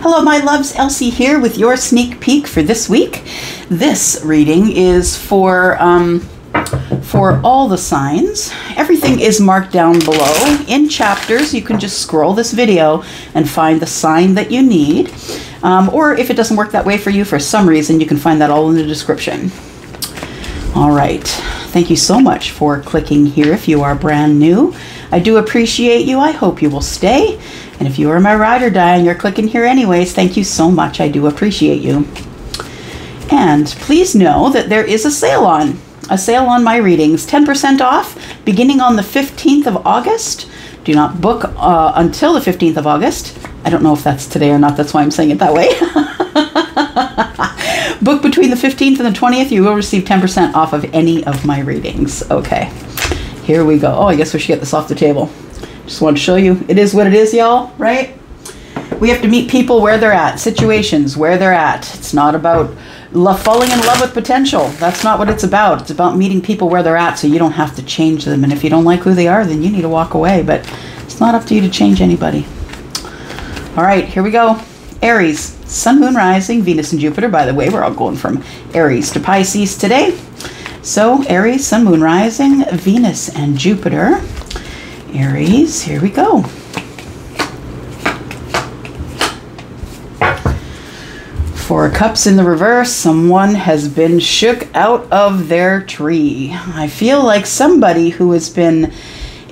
Hello, my loves. Elsie here with your sneak peek for this week. This reading is for all the signs. Everything is marked down below in chapters. You can just scroll this video and find the sign that you need. Or if it doesn't work that way for you for some reason, you can find that all in the description. All right. Thank you so much for clicking here if you are brand new. I do appreciate you. I hope you will stay. And if you are my ride or die and you're clicking here anyways, thank you so much. I do appreciate you. And please know that there is a sale on my readings. 10% off beginning on the 15th of August. Do not book until the 15th of August. I don't know if that's today or not. That's why I'm saying it that way. Book between the 15th and the 20th. You will receive 10% off of any of my readings. Okay, here we go. Oh, I guess we should get this off the table. Just want to show you. It is what it is, y'all, right? We have to meet people where they're at, situations where they're at. It's not about falling in love with potential. That's not what it's about. It's about meeting people where they're at so you don't have to change them. And if you don't like who they are, then you need to walk away. But it's not up to you to change anybody. All right, here we go. Aries, Sun, Moon, Rising, Venus, and Jupiter. By the way, we're all going from Aries to Pisces today. So Aries, Sun, Moon, Rising, Venus, and Jupiter. Aries, here we go. Four of Cups in the reverse. Someone has been shook out of their tree. I feel like somebody who has been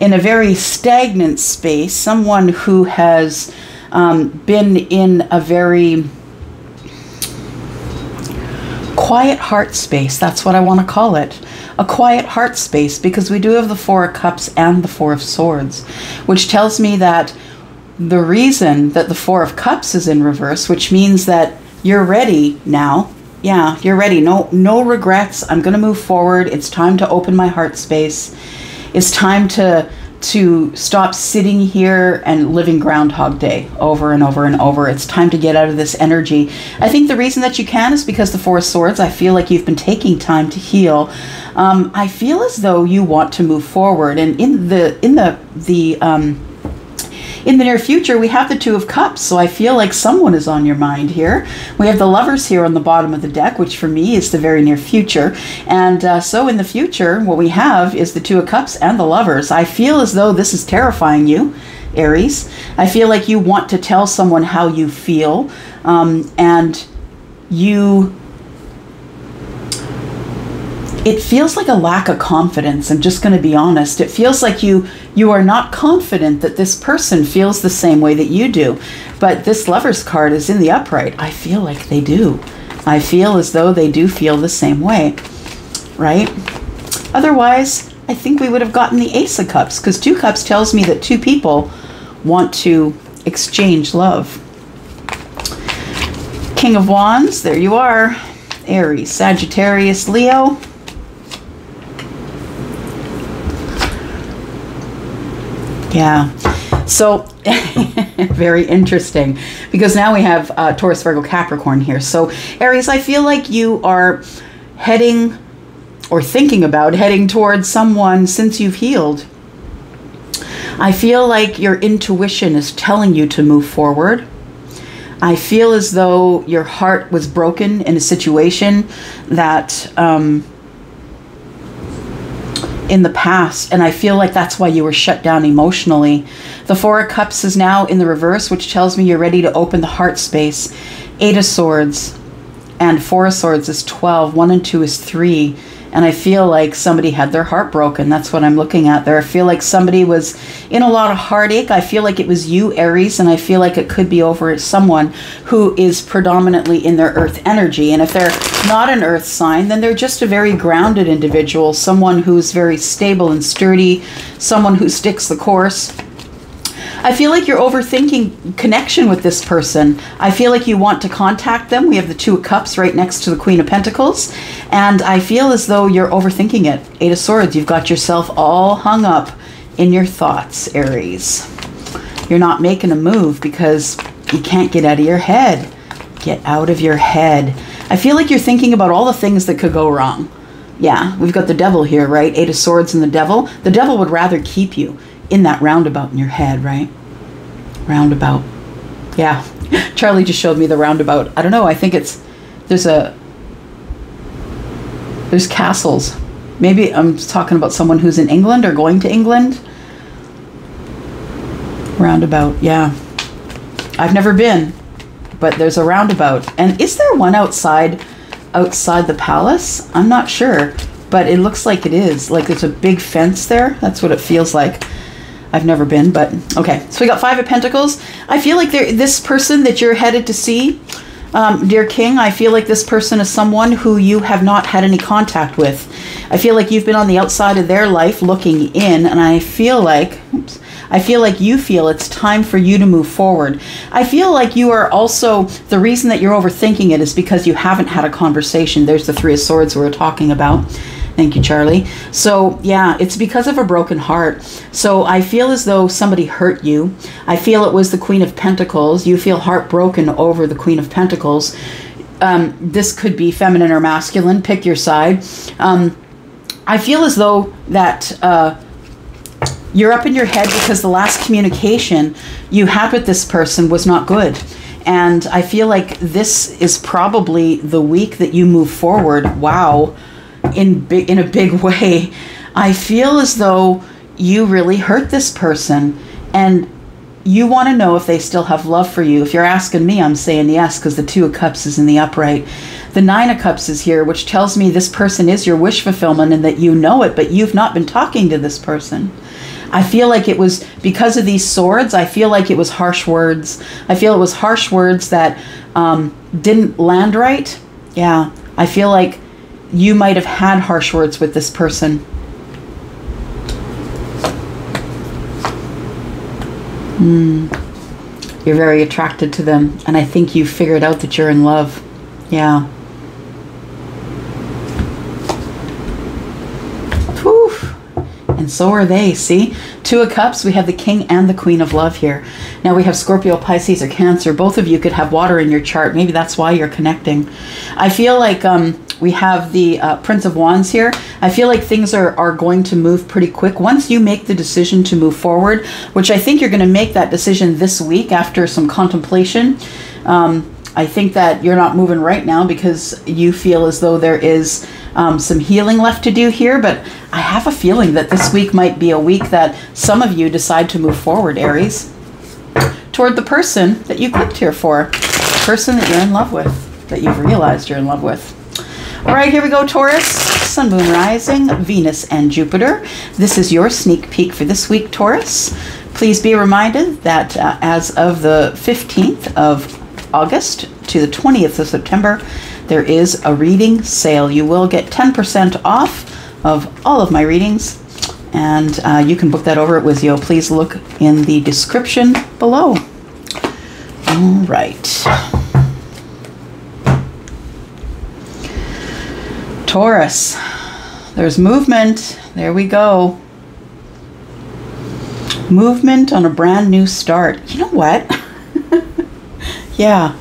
in a very stagnant space, someone who has been in a very quiet heart space. That's what I want to call it. A quiet heart space, because we do have the Four of Cups and the Four of Swords, which tells me that the reason that the Four of Cups is in reverse, which means that you're ready now. Yeah, you're ready. No regrets. I'm going to move forward. It's time to open my heart space. It's time to stop sitting here and living Groundhog Day over and over and over. It's time to get out of this energy. I think the reason that you can is because the Four of Swords, I feel like you've been taking time to heal. I feel as though you want to move forward. And in the near future, we have the Two of Cups, so I feel like someone is on your mind here. We have the Lovers here on the bottom of the deck, which for me is the very near future. And so in the future, what we have is the Two of Cups and the Lovers. I feel as though this is terrifying you, Aries. I feel like you want to tell someone how you feel, and it feels like a lack of confidence. I'm just going to be honest. It feels like you are not confident that this person feels the same way that you do. But this Lovers card is in the upright. I feel like they do. I feel as though they do feel the same way, right? Otherwise, I think we would have gotten the Ace of Cups, because Two Cups tells me that two people want to exchange love. King of Wands, there you are. Aries, Sagittarius, Leo. Yeah, so very interesting, because now we have Taurus, Virgo, Capricorn here. So Aries, I feel like you are heading or thinking about heading towards someone since you've healed. I feel like your intuition is telling you to move forward. I feel as though your heart was broken in a situation that in the past, and I feel like that's why you were shut down emotionally. The Four of Cups is now in the reverse, which tells me you're ready to open the heart space. Eight of Swords and Four of Swords is 12. 1 and 2 is 3. And I feel like somebody had their heart broken. That's what I'm looking at there. I feel like somebody was in a lot of heartache. I feel like it was you, Aries, and I feel like it could be over someone who is predominantly in their earth energy. And if they're not an earth sign, then they're just a very grounded individual, someone who's very stable and sturdy, someone who sticks the course. I feel like you're overthinking connection with this person. I feel like you want to contact them. We have the Two of Cups right next to the Queen of Pentacles. And I feel as though you're overthinking it. Eight of Swords, you've got yourself all hung up in your thoughts, Aries. You're not making a move because you can't get out of your head. Get out of your head. I feel like you're thinking about all the things that could go wrong. Yeah, we've got the Devil here, right? Eight of Swords and the Devil. The Devil would rather keep you in that roundabout in your head, right? Roundabout. Yeah, Charlie just showed me the roundabout. I don't know. I think there's castles. Maybe I'm talking about someone who's in England or going to England. Roundabout, yeah. I've never been, but there's a roundabout. And is there one outside the palace? I'm not sure, but it looks like it is. Like there's a big fence there. That's what it feels like. I've never been, but okay. So we got 5 of Pentacles. I feel like this person that you're headed to see, dear King, I feel like this person is someone who you have not had any contact with. I feel like you've been on the outside of their life looking in, and I feel like you feel it's time for you to move forward. I feel like you are also, the reason that you're overthinking it is because you haven't had a conversation. There's the 3 of Swords we were talking about. Thank you, Charlie. So yeah, it's because of a broken heart. So I feel as though somebody hurt you. I feel it was the Queen of Pentacles. You feel heartbroken over the Queen of Pentacles. This could be feminine or masculine. Pick your side. I feel as though that you're up in your head because the last communication you had with this person was not good. And I feel like this is probably the week that you move forward. Wow. In a big way. I feel as though you really hurt this person and you want to know if they still have love for you. If you're asking me, I'm saying yes, because the 2 of Cups is in the upright. The 9 of Cups is here, which tells me this person is your wish fulfillment and that you know it, but you've not been talking to this person. I feel like it was because of these swords. I feel like it was harsh words. I feel it was harsh words that didn't land right. Yeah, I feel like you might have had harsh words with this person. You're very attracted to them, and I think you figured out that you're in love. Yeah. Whew. And so are they, see? 2 of Cups, we have the King and the Queen of Love here. Now we have Scorpio, Pisces, or Cancer. Both of you could have water in your chart. Maybe that's why you're connecting. I feel like we have the Prince of Wands here. I feel like things are going to move pretty quick. Once you make the decision to move forward, which I think you're going to make that decision this week after some contemplation. I think that you're not moving right now because you feel as though there is some healing left to do here. But I have a feeling that this week might be a week that some of you decide to move forward, Aries, toward the person that you clicked here for, the person that you're in love with, that you've realized you're in love with. All right, here we go, Taurus, Sun, Moon, Rising, Venus, and Jupiter. This is your sneak peek for this week, Taurus. Please be reminded that as of the 15th of August to the 20th of September, there is a reading sale. You will get 10% off of all of my readings, and you can book that over at Wizio. Please look in the description below. All right. Taurus, there's movement. There we go. Movement on a brand new start. You know what? Yeah.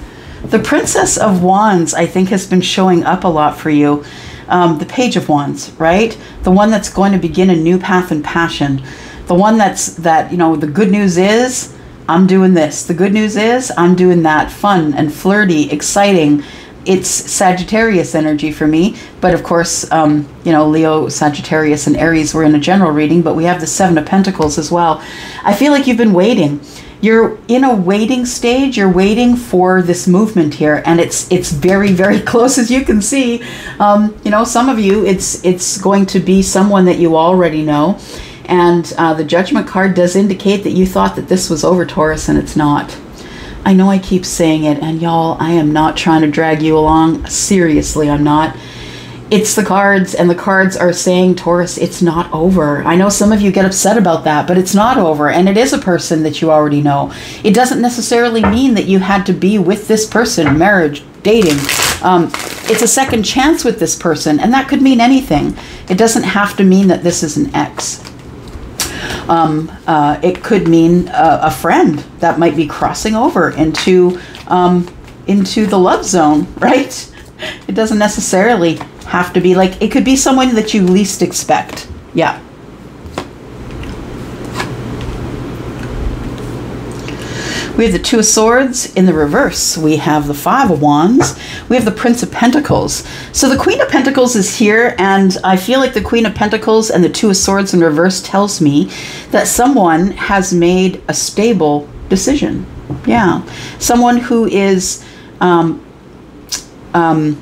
The Princess of Wands, I think, has been showing up a lot for you. The Page of Wands, right? The one that's going to begin a new path and passion. The one that, you know, the good news is I'm doing this. The good news is I'm doing that. Fun and flirty, exciting. It's Sagittarius energy for me. But of course, you know, Leo, Sagittarius, and Aries were in a general reading, but we have the 7 of Pentacles as well. I feel like you've been waiting. You're in a waiting stage. You're waiting for this movement here, and it's very, very close, as you can see. You know, some of you, it's going to be someone that you already know, and the Judgment card does indicate that you thought that this was over, Taurus, and it's not. I know I keep saying it, and y'all, I am not trying to drag you along. Seriously, I'm not. It's the cards, and the cards are saying, Taurus, it's not over. I know some of you get upset about that, but it's not over, and it is a person that you already know. It doesn't necessarily mean that you had to be with this person, marriage, dating. It's a second chance with this person, and that could mean anything. It doesn't have to mean that this is an ex. It could mean a friend that might be crossing over into the love zone, right? It doesn't necessarily have to be like, it could be someone that you least expect. Yeah. We have the Two of Swords in the reverse. We have the Five of Wands. We have the Prince of Pentacles. So the Queen of Pentacles is here, and I feel like the Queen of Pentacles and the Two of Swords in reverse tells me that someone has made a stable decision. Yeah. Someone who is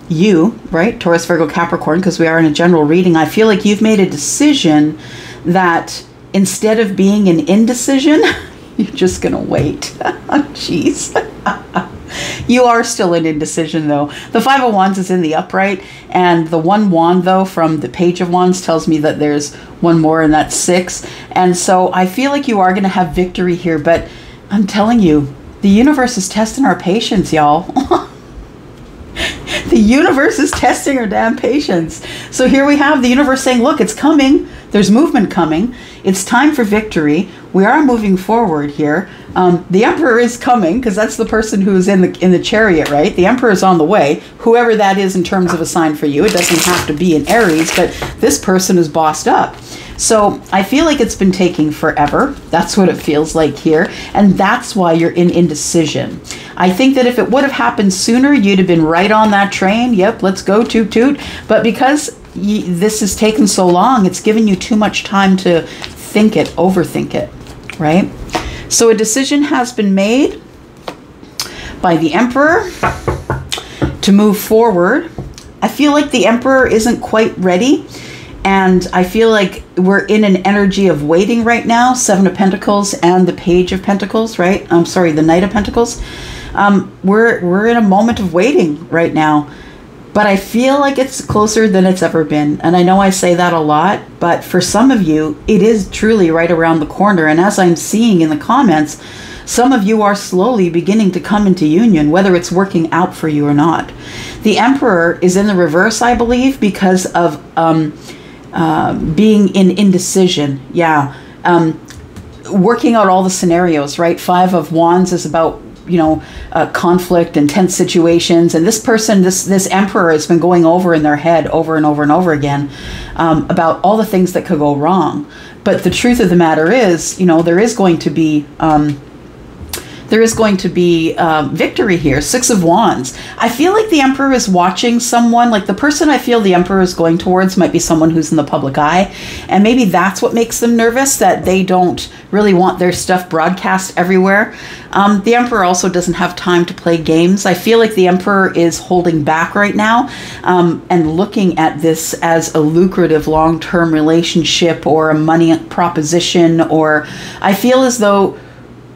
you, right? Taurus, Virgo, Capricorn, because we are in a general reading. I feel like you've made a decision that instead of being an indecision, you're just going to wait. Jeez. You are still in indecision, though. The Five of Wands is in the upright, and the one wand, though, from the Page of Wands tells me that there's one more, and that's 6. And so I feel like you are going to have victory here, but I'm telling you, the universe is testing our patience, y'all. The universe is testing our damn patience. So here we have the universe saying, look, it's coming. There's movement coming. It's time for victory. We are moving forward here. The Emperor is coming, because that's the person who's in the chariot, right? The Emperor is on the way, whoever that is in terms of a sign for you. It doesn't have to be an Aries, but this person is bossed up. So I feel like it's been taking forever. That's what it feels like here. And that's why you're in indecision. I think that if it would have happened sooner, you'd have been right on that train. Yep, let's go, toot toot. But because this has taken so long, it's given you too much time to think it, overthink it, right? So a decision has been made by the Emperor to move forward. I feel like the Emperor isn't quite ready. And I feel like we're in an energy of waiting right now. 7 of Pentacles and the Page of Pentacles, right? I'm sorry, the Knight of Pentacles. We're in a moment of waiting right now. But I feel like it's closer than it's ever been. And I know I say that a lot, but for some of you, it is truly right around the corner. And as I'm seeing in the comments, some of you are slowly beginning to come into union, whether it's working out for you or not. The Emperor is in the reverse, I believe, because of being in indecision. Yeah. Working out all the scenarios, right? 5 of Wands is about, you know, conflict and tense situations. And this person, this Emperor has been going over in their head over and over and over again about all the things that could go wrong. But the truth of the matter is, you know, there is going to be victory here. 6 of Wands. I feel like the Emperor is watching someone, like the person I feel the Emperor is going towards might be someone who's in the public eye. And maybe that's what makes them nervous, that they don't really want their stuff broadcast everywhere. The Emperor also doesn't have time to play games. I feel like the Emperor is holding back right now and looking at this as a lucrative long-term relationship or a money proposition, or I feel as though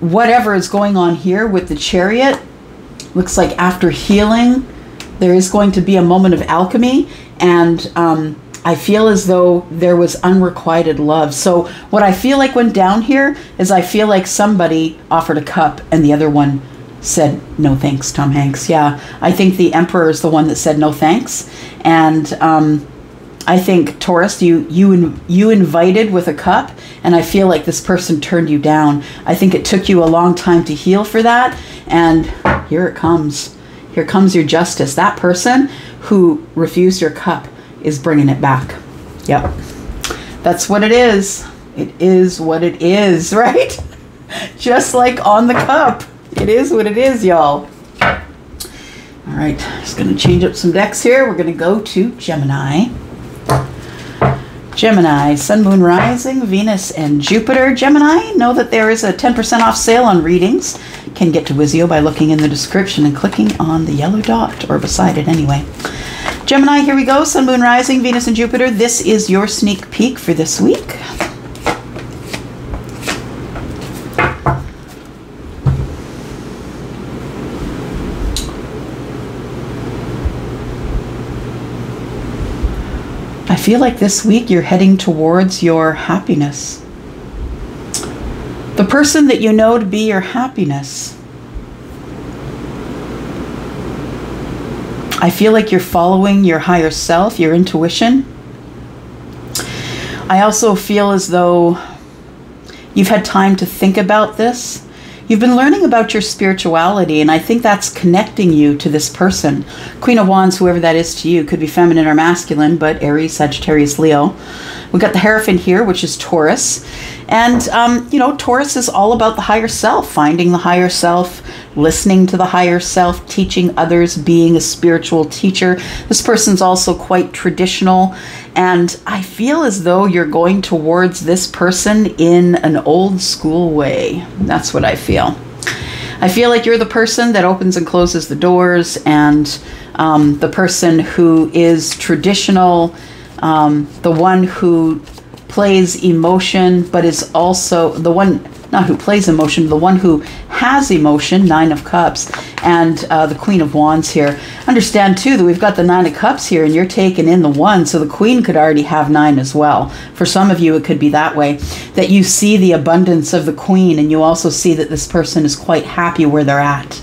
whatever is going on here with the Chariot, looks like after healing, there is going to be a moment of alchemy. And I feel as though there was unrequited love. So what I feel like went down here is I feel like somebody offered a cup and the other one said, no thanks, Tom Hanks. Yeah, I think the Emperor is the one that said no thanks. And I think, Taurus, you invited with a cup, and I feel like this person turned you down. I think it took you a long time to heal for that, and here it comes. Here comes your justice. That person who refused your cup is bringing it back. Yep. That's what it is. It is what it is, right? Just like on the cup. It is what it is, y'all. All right, just going to change up some decks here. We're going to go to Gemini. Gemini, Sun, Moon, Rising, Venus, and Jupiter. Gemini, know that there is a 10% off sale on readings. Can get to Wizio by looking in the description and clicking on the yellow dot, or beside it anyway. Gemini, here we go. Sun, Moon, Rising, Venus, and Jupiter. This is your sneak peek for this week. I feel like this week you're heading towards your happiness. The person that you know to be your happiness. I feel like you're following your higher self, your intuition. I also feel as though you've had time to think about this. You've been learning about your spirituality, and I think that's connecting you to this person. Queen of Wands, whoever that is to you, could be feminine or masculine, but Aries, Sagittarius, Leo. We've got the Hierophant here, which is Taurus. And, you know, Taurus is all about the higher self, finding the higher self, listening to the higher self, teaching others, being a spiritual teacher. This person's also quite traditional. And I feel as though you're going towards this person in an old school way. That's what I feel. I feel like you're the person that opens and closes the doors, and the person who is traditional, the one who plays emotion, but is also the one, not who plays emotion, the one who has emotion, Nine of Cups, and the Queen of Wands here. Understand too that we've got the Nine of Cups here, and you're taking in the one, so the Queen could already have 9 as well. For some of you, it could be that way, that you see the abundance of the Queen, and you also see that this person is quite happy where they're at,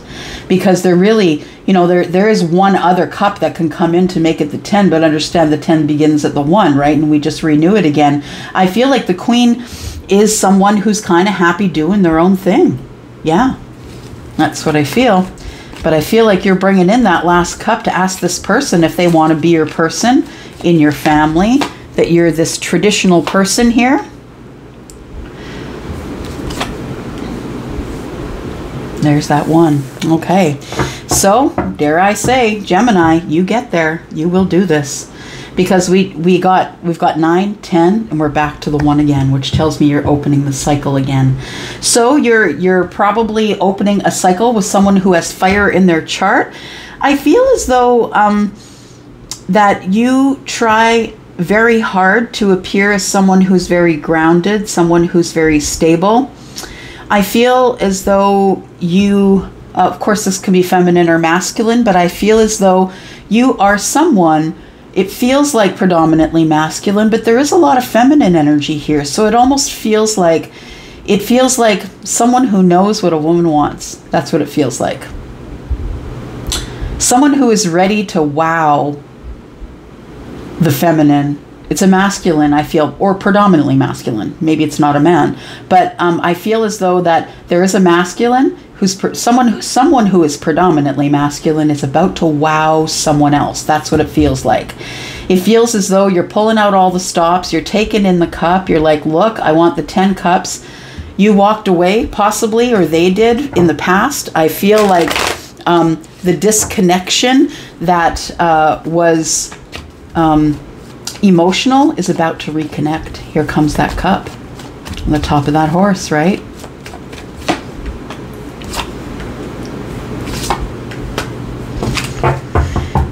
because they're really, you know, there is one other cup that can come in to make it the 10, but understand the 10 begins at the 1, right? And we just renew it again. I feel like the Queen is someone who's kind of happy doing their own thing. Yeah, that's what I feel. But I feel like you're bringing in that last cup to ask this person if they want to be your person in your family, that you're this traditional person here. There's that 1. Okay. So, dare I say, Gemini, you get there. You will do this. Because we've got 9, 10, and we're back to the 1 again, which tells me you're opening the cycle again. So you're probably opening a cycle with someone who has fire in their chart. I feel as though that you try very hard to appear as someone who's very grounded, someone who's very stable. I feel as though you, of course this can be feminine or masculine, but I feel as though you are someone, it feels like predominantly masculine, but there is a lot of feminine energy here. So it almost feels like, someone who knows what a woman wants. That's what it feels like. Someone who is ready to wow the feminine. It's a masculine, I feel, or predominantly masculine. Maybe it's not a man, but I feel as though that there is a masculine who's someone who is predominantly masculine is about to wow someone else. That's what it feels like. It feels as though you're pulling out all the stops. You're taking in the cup. You're like, look, I want the 10 cups. You walked away, possibly, or they did in the past. I feel like the disconnection that was emotional is about to reconnect. Here comes that cup on the top of that horse, right?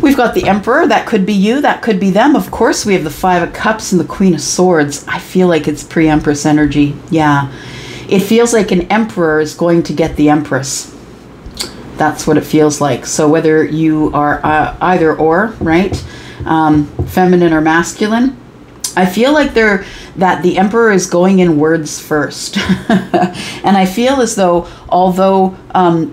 We've got the Emperor. That could be you. That could be them. Of course, we have the 5 of Cups and the Queen of Swords. I feel like it's pre-Empress energy. Yeah. It feels like an Emperor is going to get the Empress. That's what it feels like. So whether you are either or, right? Feminine or masculine, I feel like that the Emperor is going in words first. And I feel as though, although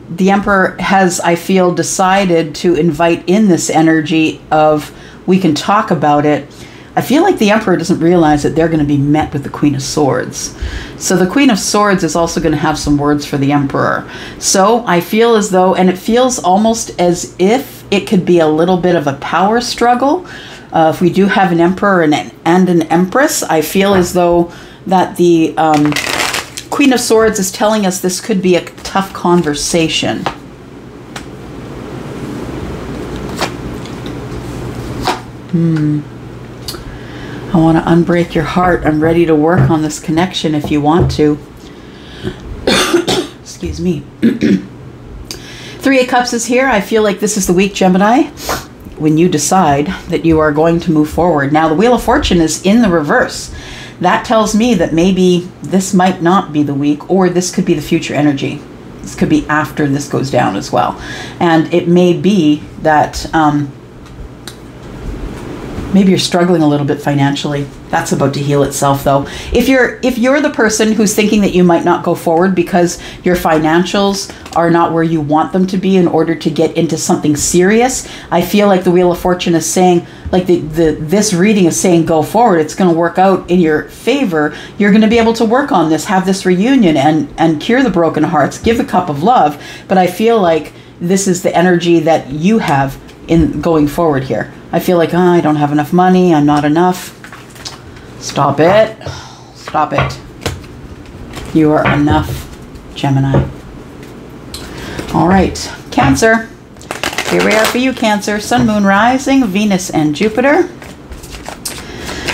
the Emperor has, I feel, decided to invite in this energy of we can talk about it, I feel like the Emperor doesn't realize that they're going to be met with the Queen of Swords. So the Queen of Swords is also going to have some words for the Emperor. So I feel as though, and it feels almost as if it could be a little bit of a power struggle. If we do have an Emperor and an Empress, I feel as though that the Queen of Swords is telling us this could be a tough conversation. I want to unbreak your heart. I'm ready to work on this connection if you want to. Excuse me. 3 of Cups is here. I feel like this is the week, Gemini, when you decide that you are going to move forward. Now, the Wheel of Fortune is in the reverse. That tells me that maybe this might not be the week, or this could be the future energy. This could be after this goes down as well. And it may be that maybe you're struggling a little bit financially. That's about to heal itself, though. If you're the person who's thinking that you might not go forward because your financials are not where you want them to be in order to get into something serious, I feel like the Wheel of Fortune is saying, like this reading is saying, go forward. It's going to work out in your favor. You're going to be able to work on this, have this reunion, and cure the broken hearts, give the cup of love. But I feel like this is the energy that you have in going forward here. I feel like, oh, I don't have enough money. I'm not enough. Stop it. Stop it. You are enough, Gemini. All right, Cancer. Here we are for you, Cancer. Sun, Moon, Rising, Venus, and Jupiter.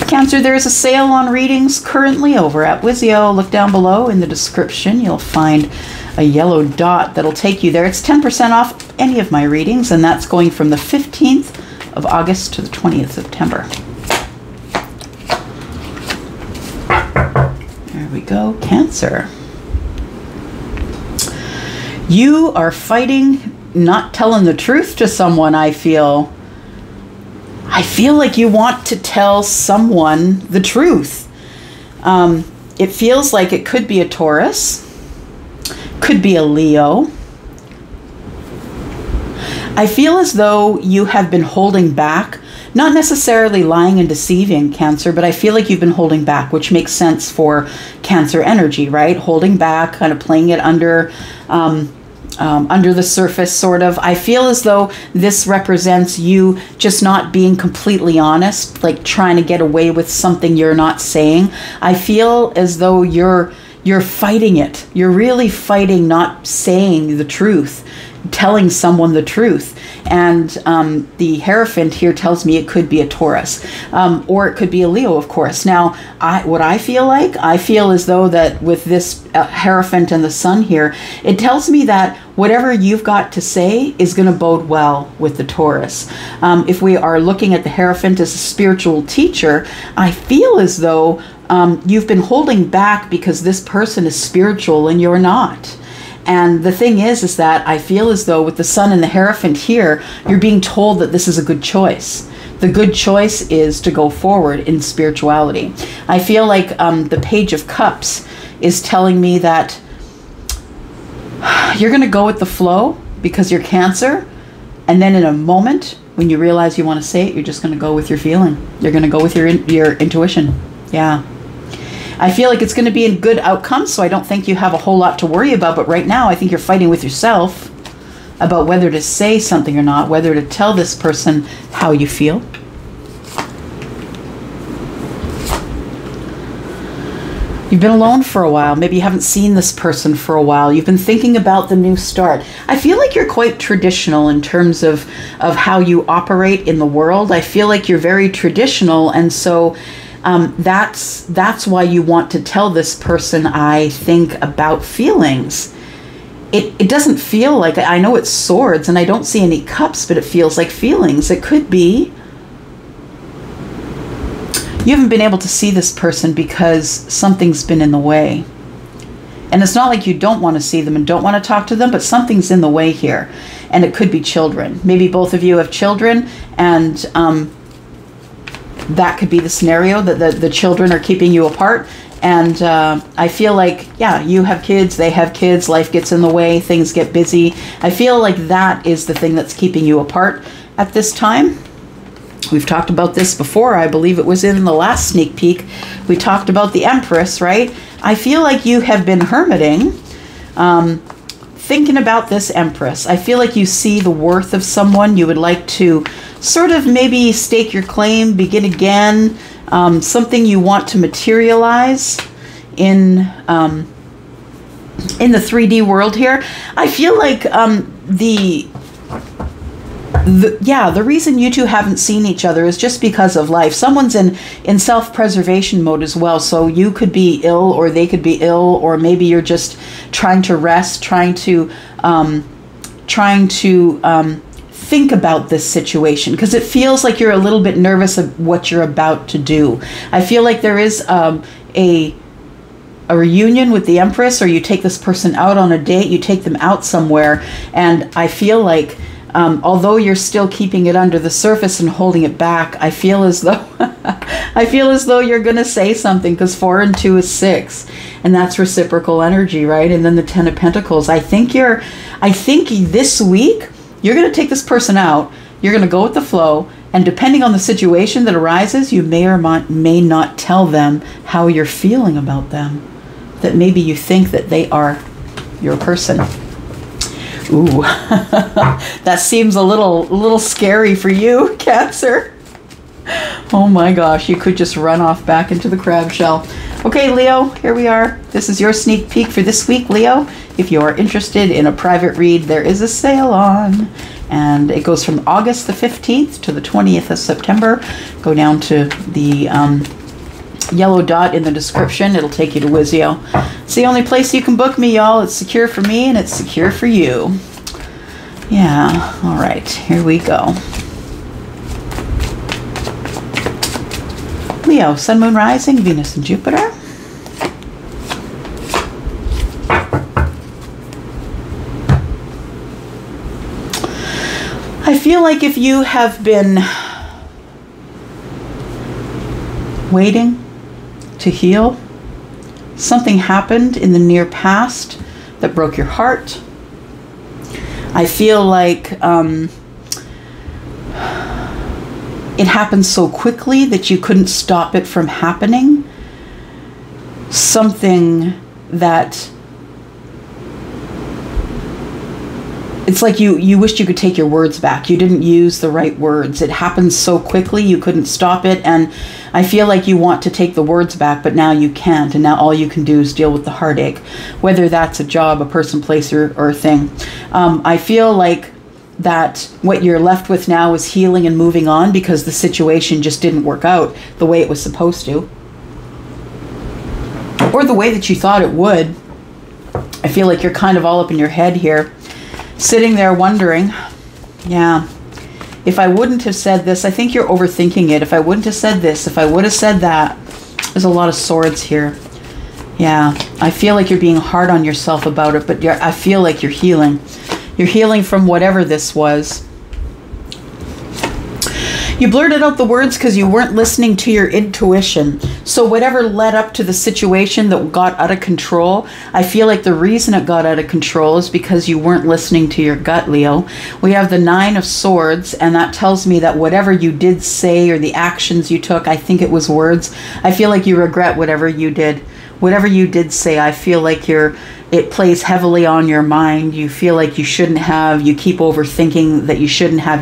Cancer, there is a sale on readings currently over at Wizio. Look down below in the description. You'll find a yellow dot that'll take you there. It's 10% off any of my readings, and that's going from the 15th of August to the 20th of September. There we go, Cancer. You are fighting not telling the truth to someone, I feel. I feel like you want to tell someone the truth. It feels like it could be a Taurus, could be a Leo. I feel as though you have been holding back, not necessarily lying and deceiving, Cancer, but I feel like you've been holding back, which makes sense for Cancer energy, right? Holding back, kind of playing it under the surface, sort of. I feel as though this represents you just not being completely honest, like trying to get away with something you're not saying. I feel as though you're fighting it. You're really fighting not saying the truth, telling someone the truth. And the Hierophant here tells me it could be a Taurus, or it could be a Leo, of course. Now, what I feel like, I feel as though that with this Hierophant and the Sun here, it tells me that whatever you've got to say is going to bode well with the Taurus. If we are looking at the Hierophant as a spiritual teacher, I feel as though you've been holding back because this person is spiritual and you're not. And the thing is that I feel as though with the Sun and the Hierophant here, you're being told that this is a good choice. The good choice is to go forward in spirituality. I feel like the Page of Cups is telling me that you're going to go with the flow because you're Cancer. And then in a moment, when you realize you want to say it, you're just going to go with your feeling. You're going to go with your intuition. Yeah. I feel like it's going to be a good outcome, so I don't think you have a whole lot to worry about. But right now, I think you're fighting with yourself about whether to say something or not, whether to tell this person how you feel. You've been alone for a while. Maybe you haven't seen this person for a while. You've been thinking about the new start. I feel like you're quite traditional in terms of how you operate in the world. I feel like you're very traditional, and so that's why you want to tell this person, I think, about feelings. It doesn't feel like, I know it's swords and I don't see any cups, but it feels like feelings. It could be you haven't been able to see this person because something's been in the way. And it's not like you don't want to see them and don't want to talk to them, but something's in the way here. And it could be children. Maybe both of you have children, and that could be the scenario, that the children are keeping you apart. And I feel like, yeah, you have kids, they have kids, life gets in the way, things get busy. I feel like that is the thing that's keeping you apart at this time. We've talked about this before. I believe it was in the last sneak peek. We talked about the Empress, right? I feel like you have been hermiting, thinking about this Empress. I feel like you see the worth of someone. You would like to sort of maybe stake your claim, begin again, something you want to materialize in the 3D world here. I feel like the reason you two haven't seen each other is just because of life. Someone's in self-preservation mode as well. So you could be ill, or they could be ill, or maybe you're just trying to rest, trying to think about this situation, because it feels like you're a little bit nervous of what you're about to do. I feel like there is a reunion with the Empress, or you take this person out on a date, you take them out somewhere, and I feel like although you're still keeping it under the surface and holding it back, I feel as though you're going to say something, because 4 and 2 is 6, and that's reciprocal energy, right? And then the 10 of Pentacles. I think this week you're going to take this person out, you're going to go with the flow, and depending on the situation that arises, you may or may not tell them how you're feeling about them, that maybe you think that they are your person. Ooh, that seems a little scary for you, Cancer. Oh my gosh, you could just run off back into the crab shell. Okay, Leo, here we are. This is your sneak peek for this week, Leo. If you are interested in a private read, there is a sale on. And it goes from August the 15th to the 20th of September. Go down to the yellow dot in the description. It'll take you to Wizio. It's the only place you can book me, y'all. It's secure for me and it's secure for you. Yeah, all right, here we go. Leo, Sun, Moon, Rising, Venus, and Jupiter. I feel like if you have been waiting to heal, something happened in the near past that broke your heart. I feel like it happened so quickly that you couldn't stop it from happening. Something that it's like you wished you could take your words back. You didn't use the right words. It happened so quickly you couldn't stop it. And I feel like you want to take the words back, but now you can't. And now all you can do is deal with the heartache, whether that's a job, a person, place, or a thing. I feel like that what you're left with now is healing and moving on because the situation just didn't work out the way it was supposed to. Or the way that you thought it would. I feel like you're kind of all up in your head here, sitting there wondering, yeah, if I wouldn't have said this, I think you're overthinking it. If I wouldn't have said this, if I would have said that, there's a lot of swords here. Yeah, I feel like you're being hard on yourself about it, but I feel like you're healing. You're healing from whatever this was. You blurted out the words because you weren't listening to your intuition. So whatever led up to the situation that got out of control, I feel like the reason it got out of control is because you weren't listening to your gut, Leo. We have the 9 of Swords, and that tells me that whatever you did say or the actions you took, I think it was words, I feel like you regret whatever you did. Whatever you did say, I feel like it plays heavily on your mind. You feel like you shouldn't have. You keep overthinking that you shouldn't have.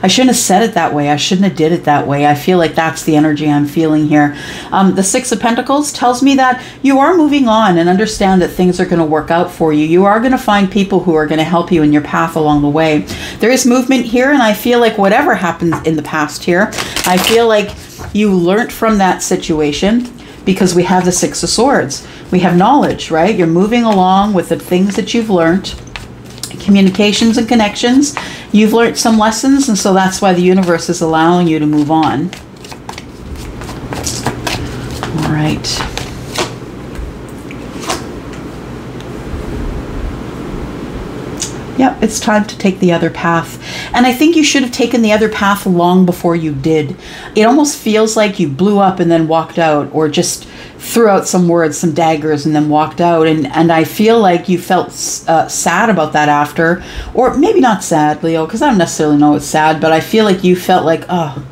I shouldn't have said it that way. I shouldn't have did it that way. I feel like that's the energy I'm feeling here. The 6 of Pentacles tells me that you are moving on and understand that things are going to work out for you. You are going to find people who are going to help you in your path along the way. There is movement here, and I feel like whatever happened in the past here, I feel like you learned from that situation. Because we have the 6 of Swords. We have knowledge, right? You're moving along with the things that you've learned. Communications and connections. You've learned some lessons, and so that's why the universe is allowing you to move on. All right. Yep, it's time to take the other path. And I think you should have taken the other path long before you did. It almost feels like you blew up and then walked out, or just threw out some words, some daggers, and then walked out. And I feel like you felt sad about that after. Or maybe not sad, Leo, because I don't necessarily know it's sad, but I feel like you felt like, oh,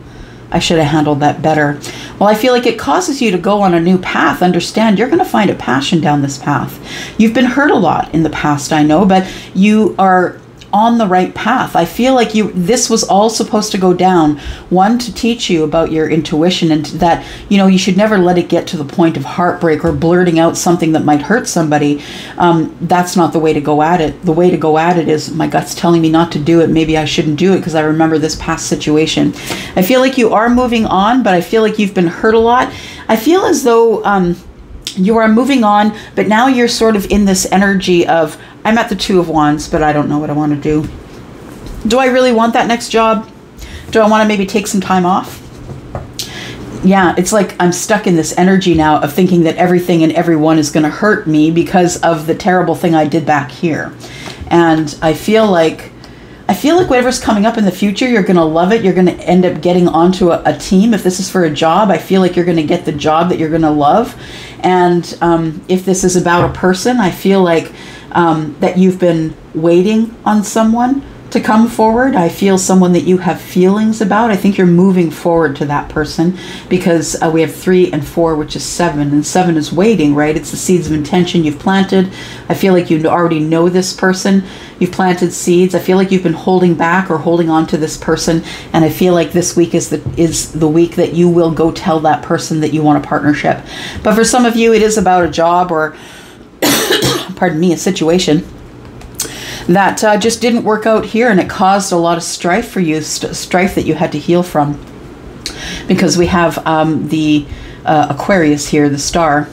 I should have handled that better. Well, I feel like it causes you to go on a new path. Understand, you're going to find a passion down this path. You've been hurt a lot in the past, I know, but you are on the right path. I feel like this was all supposed to go down. One, to teach you about your intuition, and that, you know, you should never let it get to the point of heartbreak or blurting out something that might hurt somebody. That's not the way to go at it. The way to go at it is, my gut's telling me not to do it. Maybe I shouldn't do it because I remember this past situation. I feel like you are moving on, but I feel like you've been hurt a lot. I feel as though you are moving on, but now you're sort of in this energy of, I'm at the 2 of Wands, but I don't know what I want to do. Do I really want that next job? Do I want to maybe take some time off? Yeah, it's like I'm stuck in this energy now of thinking that everything and everyone is going to hurt me because of the terrible thing I did back here. And I feel like whatever's coming up in the future, you're going to love it. You're going to end up getting onto a team. If this is for a job, I feel like you're going to get the job that you're going to love. And if this is about a person, I feel like that you've been waiting on someone to come forward. I feel someone that you have feelings about. I think you're moving forward to that person, because we have 3 and 4, which is 7, and 7 is waiting, right? It's the seeds of intention you've planted. I feel like you already know this person. You've planted seeds. I feel like you've been holding back or holding on to this person, and I feel like this week is the week that you will go tell that person that you want a partnership. But for some of you, it is about a job or pardon me, a situation that just didn't work out here, and it caused a lot of strife for you, strife that you had to heal from, because we have the Aquarius here, the star.